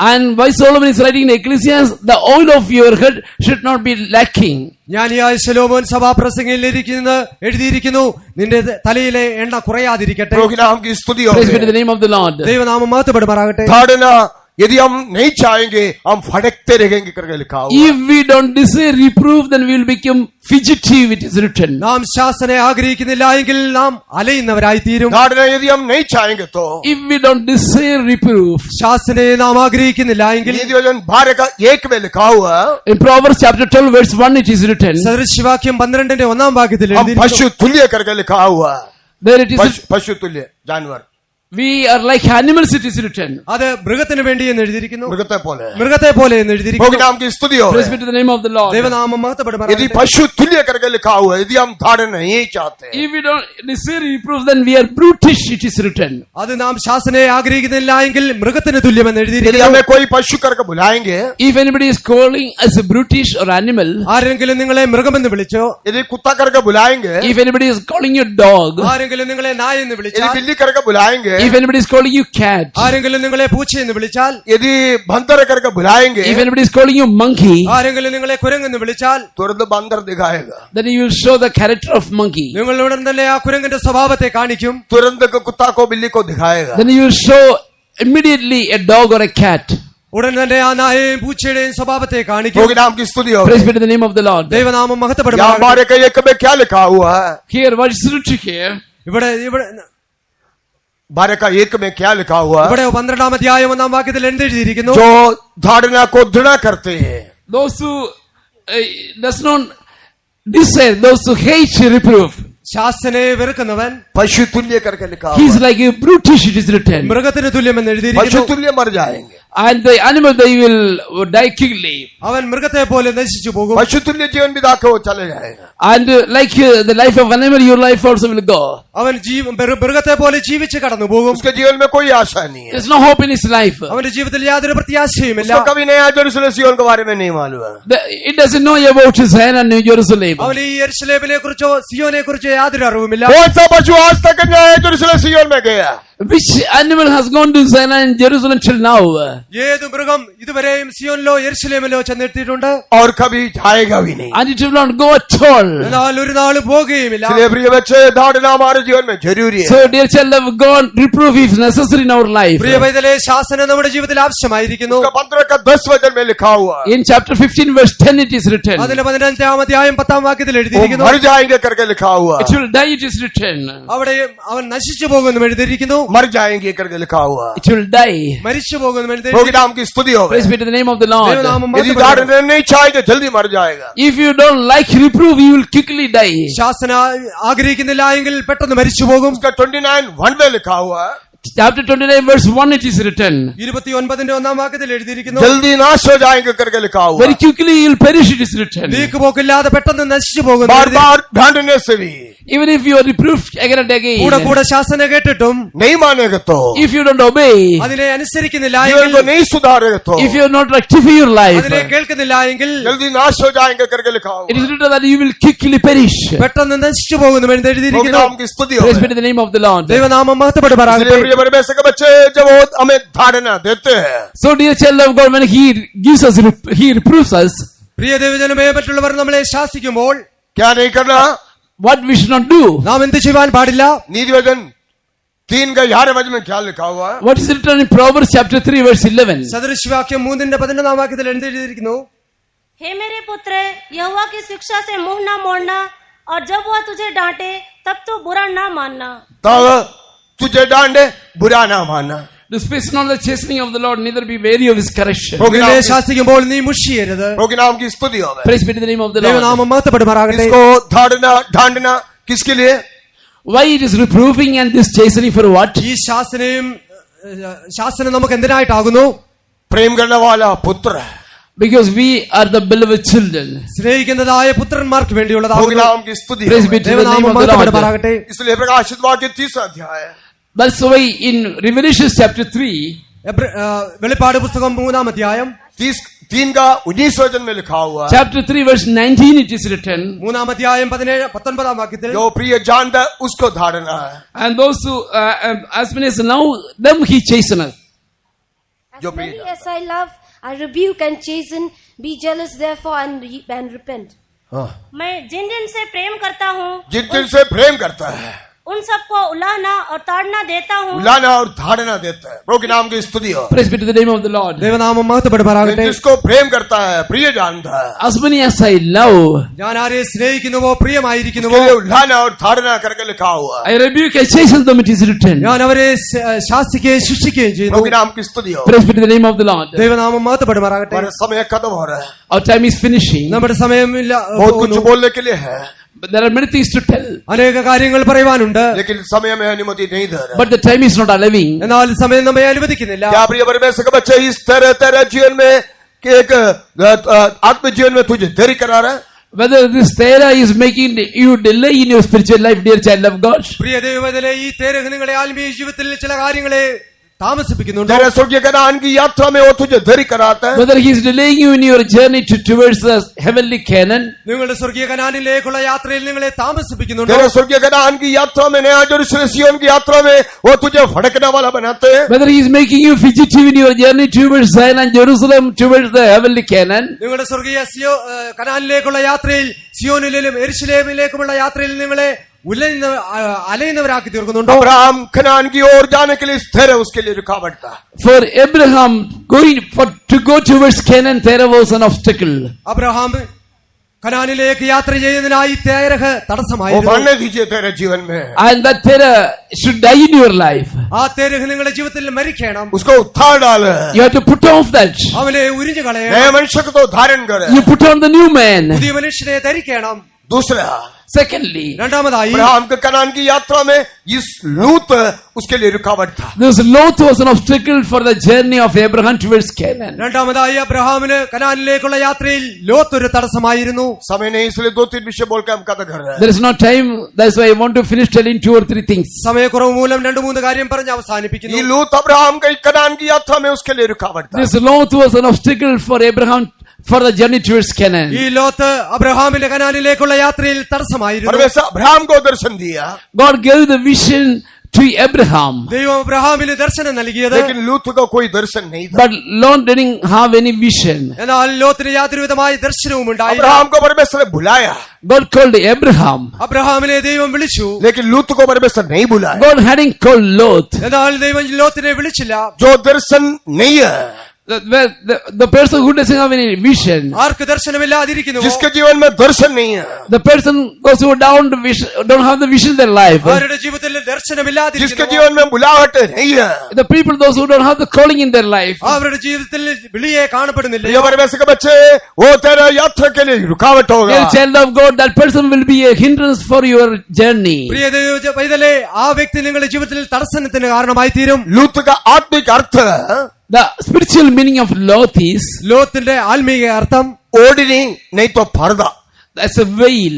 and wise Solomon is writing in Ecclesiastes, the oil of your head should not be lacking. ജ്ഞാനിയായ ശലോമോൻ സഭാപ്രസംഗയിൽ എഴുതിയിരിക്കുന്നു, നിന്റെ തലയിലെ എണ്ണ കുറയാതിരിക്കട്ടെ. होगी नाम की स्तुति हो. Praise be to the name of the Lord. ദൈവനാമം മഹത്വപ്പെടുമാറാകട്ടെ. धारणा यदि हम नहीं चाहेंगे हम भटकते रहेंगे करके लिखा हुआ. If we don't desire reproof, then we will become fugitive, it is written. നാം ശാസന ആഗ്രഹിക്കുന്നില്ല എങ്കിൽ നാം അലയുന്നവരായി തീരും. धारणा यदि हम नहीं चाहेंगे तो If we don't desire reproof, ശാസനയെ നാം ആഗ്രഹിക്കുന്നില്ല എങ്കിൽ नीतिवचन 12 का 1 में लिखा हुआ है, in Proverbs chapter 12 verse 1 it is written, സദൃശവാക്യം 12 1 വാക്യത്തിൽ हम എഴുതിയിരിക്കുന്നു, पशु तुल्य करके लिखा हुआ है. there it is, पशु तुल्य जानवर, we are like animals, it is written. അത് മൃഗത്തിന് വേണ്ടി എന്ന് എഴുതിയിരിക്കുന്നു, मृगते बोले. മൃഗത്തെ പോലെ എന്ന് होगी എഴുതിയിരിക്കുന്നു. नाम की स्तुति हो. Praise be to the name of the Lord. ദൈവനാമം यदि മഹത്വപ്പെടുമാറാകട്ടെ. पशु तुल्य करके लिखा हुआ है, यदि हम धारण नहीं चाहते, If we don't desire reproof, then we are brutish, it is written. അത് നാം ശാസനയെ ആഗ്രഹിക്കുന്നില്ല എങ്കിൽ മൃഗത്തിന് തുല്യമെന്ന് यदि എഴുതിയിരിക്കുന്നു. हमें कोई पशु करके बुलाएंगे, If anybody is calling us a brutish or animal, ആരെങ്കിലും നിങ്ങളെ മൃഗമെന്ന് വിളിച്ചോ, यदि कुत्ता करके बुलाएंगे, if anybody is calling you dog, ആരെങ്കിലും നിങ്ങളെ നായെന്ന് यदि വിളിച്ചാൽ, बिल्ली करके बुलाएंगे, if anybody is calling you cat, ആരെങ്കിലും നിങ്ങളെ പൂച്ചയെന്ന് വിളിച്ചാൽ, यदि बंदर करके बुलाएंगे, if anybody is calling you monkey, ആരെങ്കിലും നിങ്ങളെ കുരങ്ങെന്ന് വിളിച്ചാൽ, तुरंत बंदर दिखाएगा. then you will show the character of monkey. നിങ്ങൾ ഉടൻ തന്നെ ആ കുരങ്ങന്റെ സ്വഭാവത്തെ കാണിക്കും. तुरंत कुत्ता को बिल्ली को दिखाएगा. Then you will show immediately a dog or a cat. ഉടൻ തന്നെ ആ നായയും പൂച്ചയുടെയും സ്വഭാവത്തെ കാണിക്കും. होगी नाम की स्तुति हो. Praise be to the name of the Lord. ദൈവനാമം यहाँ മഹത്വപ്പെടുമാറാകട്ടെ. हमारे कई एक में क्या लिखा हुआ है? Here, what is written here? ഇവിടെ ഇവിടെ 12 का 1 में क्या लिखा हुआ है? ഇവിടെ 12 അധ്യായം 1 വാക്യത്തിൽ എന്തെഴുതിയിരിക്കുന്നു? जो धारणा को दृढ़ करते हैं, Those who does not desire, those who hate reproof, ശാസനയെ വെറുക്കുന്നവൻ पशु तुल्य करके लिखा he हुआ is है. like a brutish, it is written. മൃഗത്തിന് തുല്യമെന്ന് पशु എഴുതിയിരിക്കുന്നു. तुल्य मर जाएंगे. And the animal, they will die quickly. അവൻ മൃഗത്തെ പോലെ നശിച്ചു പോകും. पशु तुल्य जीवन बिता के वो चले जाएगा. And like the life of animal, your life also will go. അവൻ മൃഗത്തെ പോലെ ജീവിച്ച് കടന്നു പോകും. उसके जीवन में कोई आशा नहीं है. There's no hope in his life. അവന്റെ ജീവിതത്തിൽ യാതൊരു പ്രത്യാശയുമില്ല. उसको कभी नया जेरूसलम सिय्योन के बारे में नहीं मालूम है. It doesn't know about Zion and New Jerusalem. അവന് ഈ യെരുശലേമിനെ കുറിച്ചോ സിയോനെ കുറിച്ചോ യാതൊരു അറിവുമില്ല. कौन सा पशु आज तक नया जेरूसलम सिय्योन में गया? Which animal has gone to Zion and Jerusalem till now? ഏത് മൃഗം ഇതുവരെയും സിയോനിലോ യെരുശലേമിലോ ചെന്നെത്തിയിട്ടുണ്ട്? और कभी जाएगा भी नहीं. And it will not go at all. എന്നാൽ ഒരു നാളും പോകുകയുമില്ല. इसलिए प्रिय बच्चे, धारणा हमारे जीवन में जरूरी है. So dear child of God, reproof is necessary in our life. പ്രിയ പൈതലേ, ശാസന നമ്മുടെ ജീവിതത്തിൽ ആവശ്യമായിരിക്കുന്നു. उसका 15 का 10 वचन में लिखा हुआ है. In chapter 15 verse 10 it is written. അതിലെ 15 അധ്യായം 10 വാക്യത്തിൽ वो എഴുതിയിരിക്കുന്നു. मर जाएंगे करके लिखा हुआ It है. will die, it is written. അവിടെ അവൻ നശിച്ചു പോകുന്നു എഴുതിയിരിക്കുന്നു. मर जाएंगे करके लिखा हुआ है. It will die. മരിച്ചു പോകുന്നു होगी എഴുതിയിരിക്കുന്നു. नाम की स्तुति हो. Praise be to the name of the Lord. ദൈവനാമം यदि മഹത്വപ്പെടുന്നു. धारणा नहीं चाहेंगे जल्दी मर जाएगा. If you don't like reproof, you will quickly die. ശാസന ആഗ്രഹിക്കുന്നില്ല എങ്കിൽ പെട്ടെന്ന് മരിച്ചു പോകും. उसका 29 1 में लिखा हुआ है. Chapter 29 verse 1 it is written. 29 1 വാക്യത്തിൽ എഴുതിയിരിക്കുന്നു. जल्दी नाश हो जाएंगे करके लिखा हुआ Very है. quickly you will perish, it is written. നീക്കുപോക്കില്ലാതെ പെട്ടെന്ന് നശിച്ചു പോകുന്നു. बार बार डांटने से भी Even if you are reproofed again and again, കൂടെ കൂടെ ശാസന കേട്ടിട്ടും नहीं मानेगा तो, if you don't obey, അതിനെ അനുസരിക്കുന്നില്ല जीवन എങ്കിൽ, को नहीं सुधारेगा तो if you are not rectify your life, അതിനെ കേൾക്കുന്നില്ല എങ്കിൽ जल्दी नाश हो जाएंगे करके लिखा हुआ it है. is written that you will quickly perish. പെട്ടെന്ന് നശിച്ചു പോകുന്നു എന്ന് होगी എഴുതിയിരിക്കുന്നു. नाम की स्तुति हो. Praise be to the name of the Lord. ദൈവനാമം മഹത്വപ്പെടുമാറാകട്ടെ. प्रिय परमेश्वर के बच्चे, जब वो हमें धारणा देते हैं, So dear child of God, when he gives us, he reproves us, പ്രിയ ദൈവജനമേ, മറ്റുള്ളവർ നമ്മളെ ശാസിക്കുമ്പോൾ क्या नहीं करना? what we should not do. നാം എന്ത് ചെയ്യുവാൻ പാടില്ല? नीतिवचन 3 का 11 वचन में क्या लिखा हुआ है? What is written in Proverbs chapter 3 verse 11? സദൃശവാക്യം 3:11 വാക്യത്തിൽ എഴുതിയിരിക്കുന്നു, हे मेरे पुत्र, यहोवा की शिक्षा से मुंह ना मोड़ना, और जब वह तुझे डांटे तब तू बुरा ना मानना। तब तुझे डांटे, बुरा ना मानना। Despise not the chastening of the Lord, neither be weary of his correction. നിന്നെ ശാസിക്കുമ്പോൾ നീ മുഷിയരുത്. प्रभु के नाम की स्तुति हो। Praise be to the name of the Lord. ദൈവനാമം മഹത്വപ്പെടുമാറാകട്ടെ. इसको धाड़ना ढांडना किसके लिए? Why it is reproving and this chastening for what? ഈ ശാസനം നമുക്ക് എന്തിനായിട്ടാകുന്നു? प्रेम करने वाला पुत्र, Because we are the beloved children. സ്നേഹിക്കുന്നതായ പുത്രന്മാർക്ക് प्रभु के വേണ്ടിയുള്ളതാകുന്നു. नाम की स्तुति Praise हो। be to the name ദൈവനാമം of the Lord. മഹത്വപ്പെടുമാറാകട്ടെ. इसलिए प्रकाशित वाक्य 30 अध्याय, That's why in Revelation chapter 3, വെളിപ്പാട് പുസ്തകം 3-ാം അധ്യായം 3 का 19 वचन में लिखा हुआ है, chapter 3 verse 19 it is written, 3-ാം അധ്യായം 19-ാം വാക്യത്തിൽ, जो प्रिय जानता है उसको धारणा है। and those who, as many as know them he chasteneth. As many as I love, I rebuke and chasten. Be jealous therefore and repent. मैं जिन जिन से प्रेम करता हूँ, जिन से प्रेम करता है, उन सबको उलाहना और ताड़ना देता हूँ। उलाना और धारणा देता है। प्रभु के नाम की स्तुति हो। Praise be to the name of the Lord. ദൈവനാമം മഹത്വപ്പെടുമാറാകട്ടെ. जिसको प्रेम करता है, प्रिय जानता है, As many as I love, ഞാൻ ആരെ സ്നേഹിക്കുന്നുവോ പ്രിയമായിരിക്കുന്നുവോ उसके लिए उलाना और धारणा करके लिखा हुआ है। I rebuke and chasten them it is written. ഞാൻ അവരെ ശാസിക്കുകയും ശിക്ഷിക്കുകയും प्रभु ചെയ്യുന്നു. के नाम की स्तुति हो। Praise be to the name of the Lord. ദൈവനാമം മഹത്വപ്പെടുമാറാകട്ടെ. हमारा समय खत्म हो रहा है, Our time is finishing. നമ്മുടെ സമയമില്ല बहुत कुछ പോകുന്നു. बोलने के लिए है, But there are many things to tell. അനേക കാര്യങ്ങൾ പറയുവാനുണ്ട്. लेकिन समय में अनुमति नहीं दे रहा। But the time is not allowing. എന്നാൽ സമയം നമ്മെ അനുവദിക്കുന്നില്ല. क्या प्रिय परमेश्वर के बच्चे, इस तरह तेरे जीवन में कि एक आत्म जीवन में तुझे देरी करा रहा है? Whether this Thera is making you delay in your spiritual life, dear child of God. പ്രിയ ദൈവമേ, ഈ തേരഹ് നിങ്ങളുടെ ആത്മീയ ജീവിതത്തിൽ ചില കാര്യങ്ങളെ താമസിപ്പിക്കുന്നുണ്ട്. तेरे स्वर्गीय कनान की यात्रा में वो तुझे देरी कराता है। Whether he is delaying you in your journey towards the heavenly Canaan. നിങ്ങളുടെ സ്വർഗീയ കനാനിലേക്കുള്ള യാത്രയിൽ നിങ്ങളെ താമസിപ്പിക്കുന്നുണ്ട്. तेरे स्वर्गीय कनान की यात्रा में, नया यरूशलेम सिय्योन की यात्रा में वो तुझे भड़कने वाला बनाते हैं। Whether he is making you fugitive in your journey towards Zion and Jerusalem towards the heavenly Canaan. നിങ്ങളുടെ സ്വർഗീയ കനാനിലേക്കുള്ള യാത്രയിൽ സിയോനിലും യെരുശലേമിലേക്കുമുള്ള യാത്രയിൽ നിങ്ങളെ അലയുന്നവരാക്കി തീർക്കുന്നുണ്ടോ? अब्राहम कनान की ओर जाने के लिए स्थिर है, उसके लिए रुकावट था। For Abraham to go towards Canaan, Thera was an obstacle. Abraham കനാനിലേക്ക് യാത്ര ചെയ്യുന്നതിനായി തേരഹ് वो തടസ്സമായിരുന്നു. बनने दीजिए तेरे जीवन में, And that Thera should die in your life. ആ തേരഹ് നിങ്ങളുടെ ജീവിതത്തിൽ മരിക്കണം. उसको उतार डाल, You have to put off that. അവനെ ഉരിഞ്ഞു കളയണം. नए मनुष्य को तो धारण करे। You put on the new man. പുതിയ മനുഷ്യനെ ധരിക്കണം. दूसरा, Secondly, രണ്ടാമതായി अब्राहम के कनान की यात्रा में इस लूत उसके लिए रुकावट था। this Lot was an obstacle for the journey of Abraham towards Canaan. രണ്ടാമതായി അബ്രഹാമിന് കനാനിലേക്കുള്ള യാത്രയിൽ ലോത്ത് ഒരു തടസ്സമായിരുന്നു. समय नहीं, इसलिए 2-3 विषय बोल के हम कथा कर रहे हैं। There is no time. That's why I want to finish telling 2 or 3 things. സമയക്കുറവ് മൂലം 2-3 കാര്യം പറഞ്ഞ് ये അവസാനിപ്പിക്കുന്നു. लूत अब्राहम के कनान की यात्रा में उसके लिए रुकावट था। This Lot was an obstacle for Abraham for the journey towards Canaan. ഈ ലോത്ത് അബ്രഹാമിന്റെ കനാനിലേക്കുള്ള യാത്രയിൽ തടസ്സമായിരുന്നു. परमेश्वर अब्राहम को दर्शन दिया, God gave the vision to Abraham, ദൈവം അബ്രഹാമിന് ദർശനം നൽകിയത്. लेकिन लूत को कोई दर्शन नहीं था। but Lot didn't have any vision. എന്നാൽ ലോത്തിന് യാതൊരു വിധമായ ദർശനവും ഉണ്ടായില്ല. अब्राहम को परमेश्वर ने बुलाया, God called Abraham. അബ്രഹാമിനെ ദൈവം വിളിച്ചു. लेकिन लूत को परमेश्वर नहीं बुलाया। God hadn't called Lot. എന്നാൽ ദൈവം ലോത്തിനെ വിളിച്ചില്ല. जो दर्शन नहीं है, The person who doesn't have any vision, ആർക്ക് ദർശനമില്ലാതിരിക്കുന്നു, जिसके जीवन में दर्शन नहीं है, the person goes who don't have the vision in their life. ആരുടെ ജീവിതത്തിൽ जिसके ദർശനമില്ലാതിരിക്കുന്നു, जीवन में बुलाहट नहीं है, The people, those who don't have the calling in their life. അവരുടെ ജീവിതത്തിൽ വിളിയെ കാണപ്പെടുന്നില്ല. ये परमेश्वर के बच्चे, वो तेरा यात्रा के लिए रुकावट होगा। Dear child of God, that person will be a hindrance for your journey. പ്രിയ ദൈവ പൈതലേ, ആ വ്യക്തി നിങ്ങളുടെ ജീവിതത്തിൽ തടസ്സത്തിന് കാരണമായി തീരും. लूत का आत्मिक अर्थ, The spiritual meaning of Lot is, ലോത്തിന്റെ ആത്മീയ അർത്ഥം ओढ़नी नहीं तो पर्दा। that's a veil.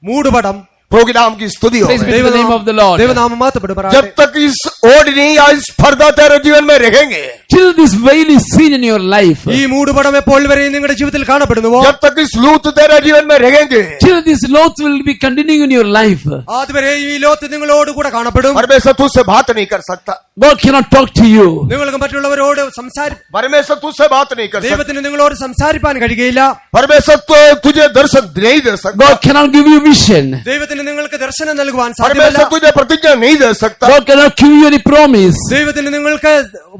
മൂടുപടം. प्रभु के नाम की स्तुति हो। Praise be to the name of the Lord. ദൈവനാമം മാത്രപ്പെടും. जब तक इस ओढ़नी या इस पर्दा तेरे जीवन में रहेंगे, till this veil is seen in your life, ഈ മൂടുപടം എപ്പോൾ വരെ നിങ്ങളുടെ ജീവിതത്തിൽ കാണപ്പെടുന്നുവോ, जब तक इस लूत तेरे जीवन में रहेंगे, till this loath will be continuing in your life, അതുവരെ ഈ ലോത്ത് നിങ്ങളോട് കൂടെ കാണപ്പെടും. परमेश्वर तुझसे बात नहीं कर सकता, God cannot talk to you. നിങ്ങൾക്ക് മറ്റുള്ളവരോട് परमेश्वर तुझसे बात नहीं कर सकता, ദൈവത്തിന് നിങ്ങളോട് സംസാരിപ്പാൻ കഴിയുകയില്ല. परमेश्वर तो तुझे दर्शन नहीं दे सकता, God cannot give you vision. ദൈവത്തിന് നിങ്ങൾക്ക് ദർശനം നൽകുവാൻ സാധ്യമല്ല. परमेश्वर तुझे प्रतिज्ञा नहीं दे सकता, God cannot give you any promise. ദൈവത്തിന് നിങ്ങൾക്ക്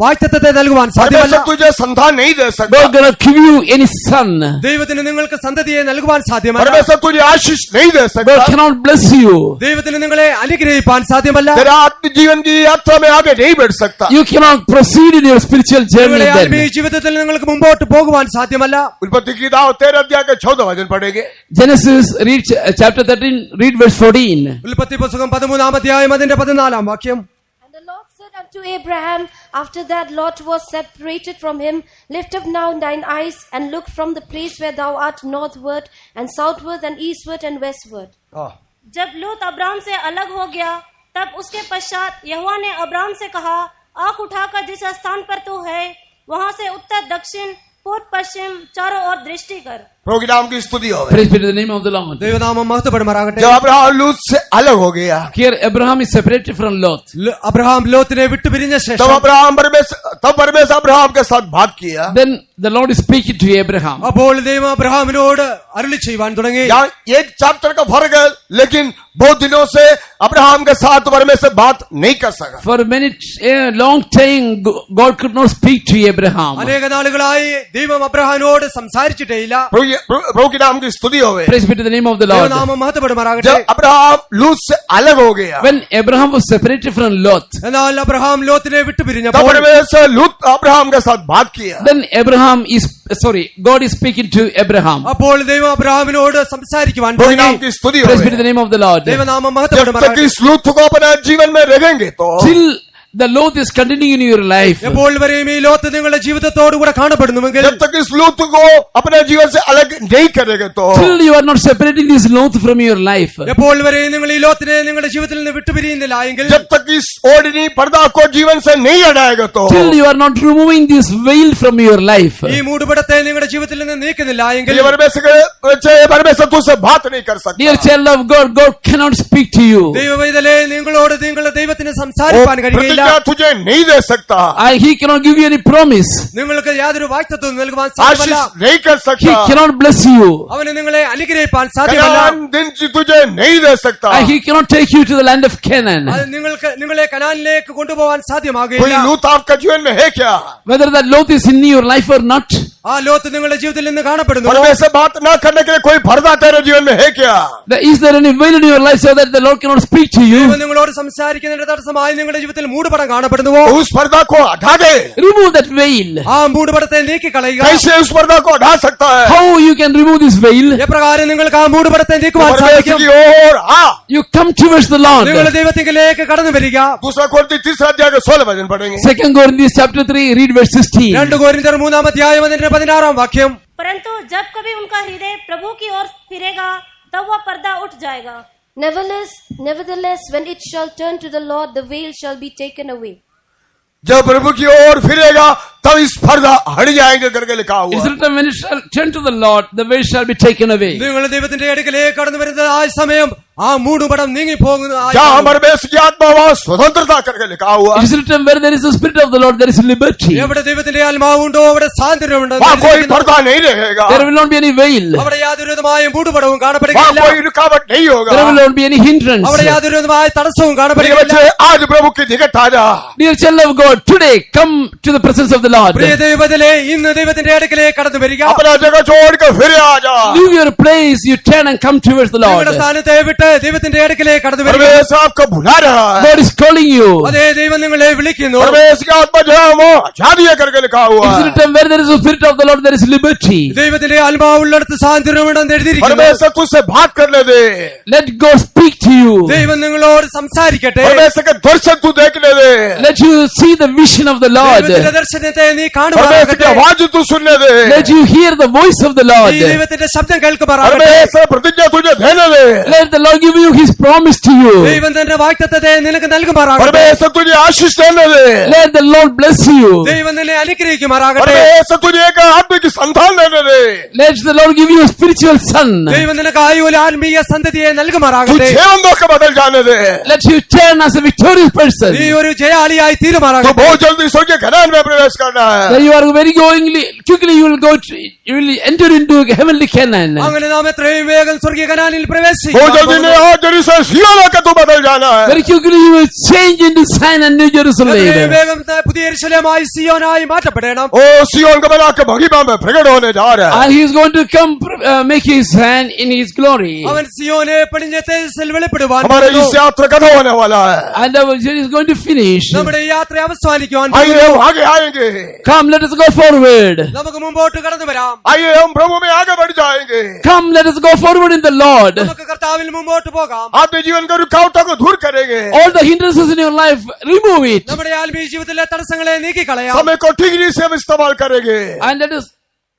വാഗ്ദത്തത്തെ നൽകുവാൻ സാധ്യമല്ല. परमेश्वर तुझे संतान नहीं दे सकता, God cannot give you any son. ദൈവത്തിന് നിങ്ങൾക്ക് സന്തതിയെ നൽകുവാൻ സാധ്യമല്ല. परमेश्वर तुझे आशीष नहीं दे God सकता, cannot bless you. ദൈവത്തിന് നിങ്ങളെ അനുഗ്രഹിപ്പാൻ സാധ്യമല്ല. तेरा आत्मिक जीवन की यात्रा में आगे नहीं बढ़ सकता. You cannot proceed in your spiritual journey നിങ്ങളെ ആത്മീയ then. ജീവിതത്തിൽ നിങ്ങൾക്ക് മുമ്പോട്ട് പോകുവാൻ സാധ്യമല്ല. उत्पत्ति की किताब 13 अध्याय के 14 वचन पढ़ेंगे. Genesis, read chapter 13, read verse 14. ഉൽപ്പത്തി പുസ്തകം 13 അധ്യായം അതിന്റെ 14 വാക്യം. And the Lord said unto Abraham, after that Lot was separated from him, lift up now thine eyes and look from the place where thou art northward and southward and eastward and westward. जब लूत Abram से अलग हो गया, तब उसके पश्चात यहोवा ने अब्राम से कहा, आँख उठाकर जिस स्थान पर तू है वहां से उत्तर दक्षिण पूर्व पश्चिम चारों ओर दृष्टि कर. प्रभु के नाम की स्तुति हो. Praise be to the name of the Lord. ദൈവനാമം മഹത്വപ്പെടുമാറാകട്ടെ. जब अब्राहम लूत से अलग हो गया, Here Abraham is separated from Lot. Abraham ലോത്തിനെ വിട്ടുപിരിഞ്ഞ तब ശേഷം परमेश्वर अब्राहम के साथ बात किया. Then the Lord is speaking to Abraham. അപ്പോൾ ദൈവം അബ്രഹാമിനോട് അരുളി ചെയ്യുവാൻ തുടങ്ങി. यहाँ एक चैप्टर का फर्क है, लेकिन बहुत दिनों से अब्राहम के साथ परमेश्वर बात नहीं कर सका. For a long time, God could not speak to Abraham. അനേക നാളുകളായി ദൈവം അബ്രഹാമിനോട് സംസാരിച്ചിട്ടേയില്ല. प्रभु के नाम की स्तुति हो. Praise be to the name of the Lord. ദൈവനാമം മഹത്വപ്പെടുമാറാകട്ടെ. जब अब्राहम लूत से अलग हो गया, When Abraham was separated from Lot, എന്നാൽ അബ്രഹാം ലോത്തിനെ तब വിട്ടുപിരിഞ്ഞപ്പോൾ परमेश्वर लूत अब्राहम के साथ बात किया. then God is speaking to Abraham. അപ്പോൾ ദൈവം അബ്രഹാമിനോട് സംസാരിക്കുവാൻ प्रभु के തുടങ്ങി. नाम की स्तुति हो. Praise be to the name of the Lord. ദൈവനാമം जब तक മഹത്വപ്പെടുമാറാകട്ടെ. इस लूत को अपना जीवन में रहेंगे तो Till the Lot is continuing in your life, എപ്പോൾ വരെയും ഈ ലോത്ത് നിങ്ങളുടെ ജീവിതത്തോടുകൂടെ കാണപ്പെടുന്നുവെങ്കിൽ, जब तक इस लूत को अपने जीवन से अलग नहीं करेंगे तो till you are not separating this Lot from your life, എപ്പോൾ വരെയും നിങ്ങൾ ഈ ലോത്തിനെ നിങ്ങളുടെ ജീവിതത്തിൽ നിന്ന് വിട്ടുപിരിയുന്നില്ല എങ്കിൽ, जब तक इस ओढ़नी पर्दा को जीवन से नहीं हटाएगा तो till you are not removing this veil from your life, ഈ മൂടുപടത്തെ നിങ്ങളുടെ ജീവിതത്തിൽ നിന്ന് നീക്കുന്നില്ല എങ്കിൽ, ये परमेश्वर तुझसे बात नहीं कर सकता. dear child of God, God cannot speak to you. ദൈവവേദലേ നിങ്ങളോട് നിങ്ങളുടെ ദൈവത്തിന് സംസാരിക്കാൻ वो കഴിയില്ല. प्रतिज्ञा तुझे नहीं दे सकता, He cannot give you any promise. നിങ്ങൾക്ക് യാതൊരു വാഗ്ദത്തവും നൽകുവാൻ आशीष സാധ്യമല്ല. नहीं कर He सकता, cannot bless you. അവന് നിങ്ങളെ അനുഗ്രഹിപ്പാൻ സാധ്യമല്ല. कनान दिन तुझे नहीं दे सकता. He cannot take you to the land of Canaan. അത് നിങ്ങളെ കനാനിലേക്ക് കൊണ്ടുപോകാൻ कोई സാധ്യമാകില്ല. लूत आपका जीवन में है क्या? Whether that Lot is in your life or not, ആ ലോത്ത് നിങ്ങളുടെ ജീവിതത്തിൽ നിന്ന് കാണപ്പെടുന്നു. परमेश्वर बात ना करने के लिए कोई पर्दा तेरे जीवन में है क्या? is there any veil in your life so that the Lord cannot speak to you? ദൈവം നിങ്ങളോട് സംസാരിക്കുന്നതിന്റെ തടസ്സമായി നിങ്ങളുടെ ജീവിതത്തിൽ മൂടുപടം കാണപ്പെടുന്നുവോ? उस पर्दा को हटा दे. Remove that veil. ആ മൂടുപടത്തെ നീക്കി കളയുക. कैसे उस पर्दा को हटा सकता है? How you can remove this veil? എപ്രകാരം നിങ്ങൾക്ക് ആ മൂടുപടത്തെ നീക്കുവാൻ परमेश्वर സാധിക്കും? की ओर आ. You come towards the Lord. നിങ്ങൾ ദൈവത്തിലേക്ക് കടന്നു വരിക. दूसरा कोरिन्थी 3 अध्याय के 16 वचन पढ़ेंगे. 2 Corinthians chapter 3, read verse 16. 2 കൊരിന്ത്യർ 3 അധ്യായം അതിന്റെ 16 വാക്യം. परंतु जब कभी उनका हृदय प्रभु की ओर फिरेगा, तब वह पर्दा उठ जाएगा. Nevertheless, when it shall turn to the Lord, the veil shall be taken away. जब प्रभु की ओर फिरेगा तब इस पर्दा हट जाएंगे करके लिखा हुआ It's है. written, when it shall turn to the Lord, the veil shall be taken away. നിങ്ങൾ ദൈവത്തിന്റെ അടുക്കലേക്ക് കടന്നു വരുന്ന ആ സമയം ആ മൂടുപടം നീങ്ങി പോകുന്ന जहाँ परमेश्वर की आत्मा वहाँ स्वतंत्रता करके लिखा हुआ है. It's written, where there is the Spirit of the Lord, there is liberty. എവിടെ ദൈവത്തിന്റെ ആത്മാവുണ്ടോ അവിടെ സ്വാതന്ത്ര്യമുണ്ട്. वहाँ कोई पर्दा नहीं रहेगा, There will not be any veil. അവിടെ യാതൊരു വിധമായ മൂടുപടവും वहाँ കാണപ്പെടുകയില്ല. कोई रुकावट नहीं होगा. There will not be any hindrance. അവിടെ യാതൊരു വിധമായ തടസ്സവും प्रिय കാണപ്പെടുകയില്ല. बच्चे, आज प्रभु की निकट आ जा. Dear child of God, today come to the presence of the Lord. പ്രിയ ദൈവത്തിലെ ഇന്ന് ദൈവത്തിന്റെ അടുക്കലേക്ക് കടന്നു വരിക. अपना जगह छोड़ कर फिर आ जा. Leave your place, you turn and come towards the Lord. നിങ്ങളുടെ സ്ഥാനത്തെ വിട്ട് ദൈവത്തിന്റെ അടുക്കലേക്ക് കടന്നു വരിക. परमेश्वर आपको बुला रहा है. God is calling you. അതേ ദൈവം നിങ്ങളെ വിളിക്കുന്നു. परमेश्वर की आत्मा जहाँ वो आजादी है करके लिखा हुआ It's है. written, where there is the Spirit of the Lord, there is liberty. ദൈവത്തിന്റെ ആത്മാവുള്ളിടത്ത് സ്വാതന്ത്ര്യമുണ്ടെന്ന് എഴുതിയിരിക്കുന്നു. परमेश्वर तुझसे बात करने दे. Let God speak to you. ദൈവം നിങ്ങളോട് സംസാരിക്കട്ടെ. परमेश्वर के दर्शन तू देखने दे. Let you see the vision of the Lord. ദൈവത്തിന്റെ ദർശനത്തെ നീ परमेश्वर की കാണുവാനാകട്ടെ. आवाज तू सुनने दे. Let you hear the voice of the Lord. ഈ ദൈവത്തിന്റെ ശബ്ദം കേൾക്കുമാറാകട്ടെ. परमेश्वर प्रतिज्ञा तुझे देने दे. Let the Lord Lord give you His promise to you. ദൈവം തന്റെ വാഗ്ദത്തത്തെ നിനക്ക് നൽകുമാറാകട്ടെ. परमेश्वर तुझे आशीष देने दे, Let the Lord bless you. ദൈവം നിന്നെ അനുഗ്രഹിക്കുമാറാകട്ടെ. परमेश्वर तुझे एक आत्मिक संतान देने दे, Let the Lord give you a spiritual son. ദൈവം നിനക്ക് ആയുല ആത്മീയ സന്തതിയെ तू നൽകുമാറാകട്ടെ. जीवनों को बदल जाने दे, Let you turn as a victorious person. നീ ഒരു ജയാളിയായി तो തീരുമാറാകട്ടെ. बहुत जल्दी स्वर्गीय घरान में प्रवेश करना है. That you are very quickly you will enter into heavenly Canaan. അങ്ങനെ നാം എത്രയും വേഗം സ്വർഗീയ കനാനിൽ बहुत പ്രവേശിക്കും. जल्दी ने आज जेरूसलम सियोन का तू बदल जाना है. Very quickly you will change into Zion and New എത്രയും Jerusalem. വേഗം പുതിയ യെരൂശലേമായി സിയോനായി മാറ്റപ്പെടണം. ओ सियोन को बना के महिमा में प्रकट होने जा रहा है. And He is going to come make His hand in His glory. അവൻ സിയോനെ പടിഞ്ഞ തേജസ്സിൽ വെളിപ്പെടുവാൻ हमारे പോകുന്നു. इस यात्रा कथा होने वाला है. And our journey is going to finish. നമ്മുടെ ഈ യാത്ര അവസാനിക്കുവാൻ आइए പോകുന്നു. हम आगे आएंगे, Come, let us go forward. നമുക്ക് മുമ്പോട്ട് കടന്നു വരാം. आइए हम प्रभु में आगे बढ़ जाएंगे. Come, let us go forward in the Lord. നമുക്ക് കർത്താവിൽ മുമ്പോട്ട് പോകാം. आपके जीवन की रुकावटों को दूर करेंगे. All the hindrances in your life, remove it. നമ്മുടെ ആത്മീയ ജീവിതത്തിലെ തടസ്സങ്ങളെ നീക്കിക്കളയാം. समय को ठीक से हम इस्तेमाल करेंगे. And let us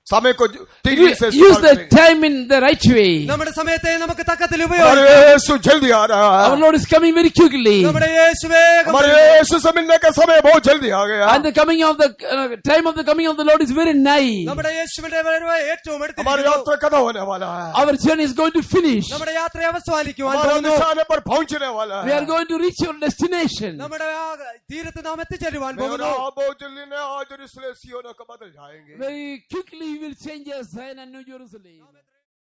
समय को ठीक से use इस्तेमाल the करेंगे. time in the right way. നമ്മുടെ സമയത്തെ നമുക്ക് തക്കത്തിൽ हमारे ഉപയോഗിക്കാം. यीशु जल्दी आ रहा Our है. Lord is coming very quickly. നമ്മുടെ യേശു വേഗം हमारे വരുന്നു. यीशु से मिलने का समय बहुत जल्दी आ गया. And the coming of the time of the coming of the Lord is very nigh. നമ്മുടെ യേശുവിന്റെ വരവ് ഏറ്റവും हमारी അടുത്തിരിക്കുന്നു. यात्रा कथा होने वाला है. Our journey is going to finish. നമ്മുടെ യാത്ര അവസാനിക്കുവാൻ हमारे പോകുന്നു. निशाने पर पहुंचने वाला We है. are going to reach your destination. നമ്മുടെ ആ തീരത്ത് നാം എത്തിച്ചേരുവാൻ मैं പോകുന്നു. और बहुत जल्दी ने आज जेरूसलम सियोन को बदल जाएंगे. Very quickly we will change our Zion and New Jerusalem.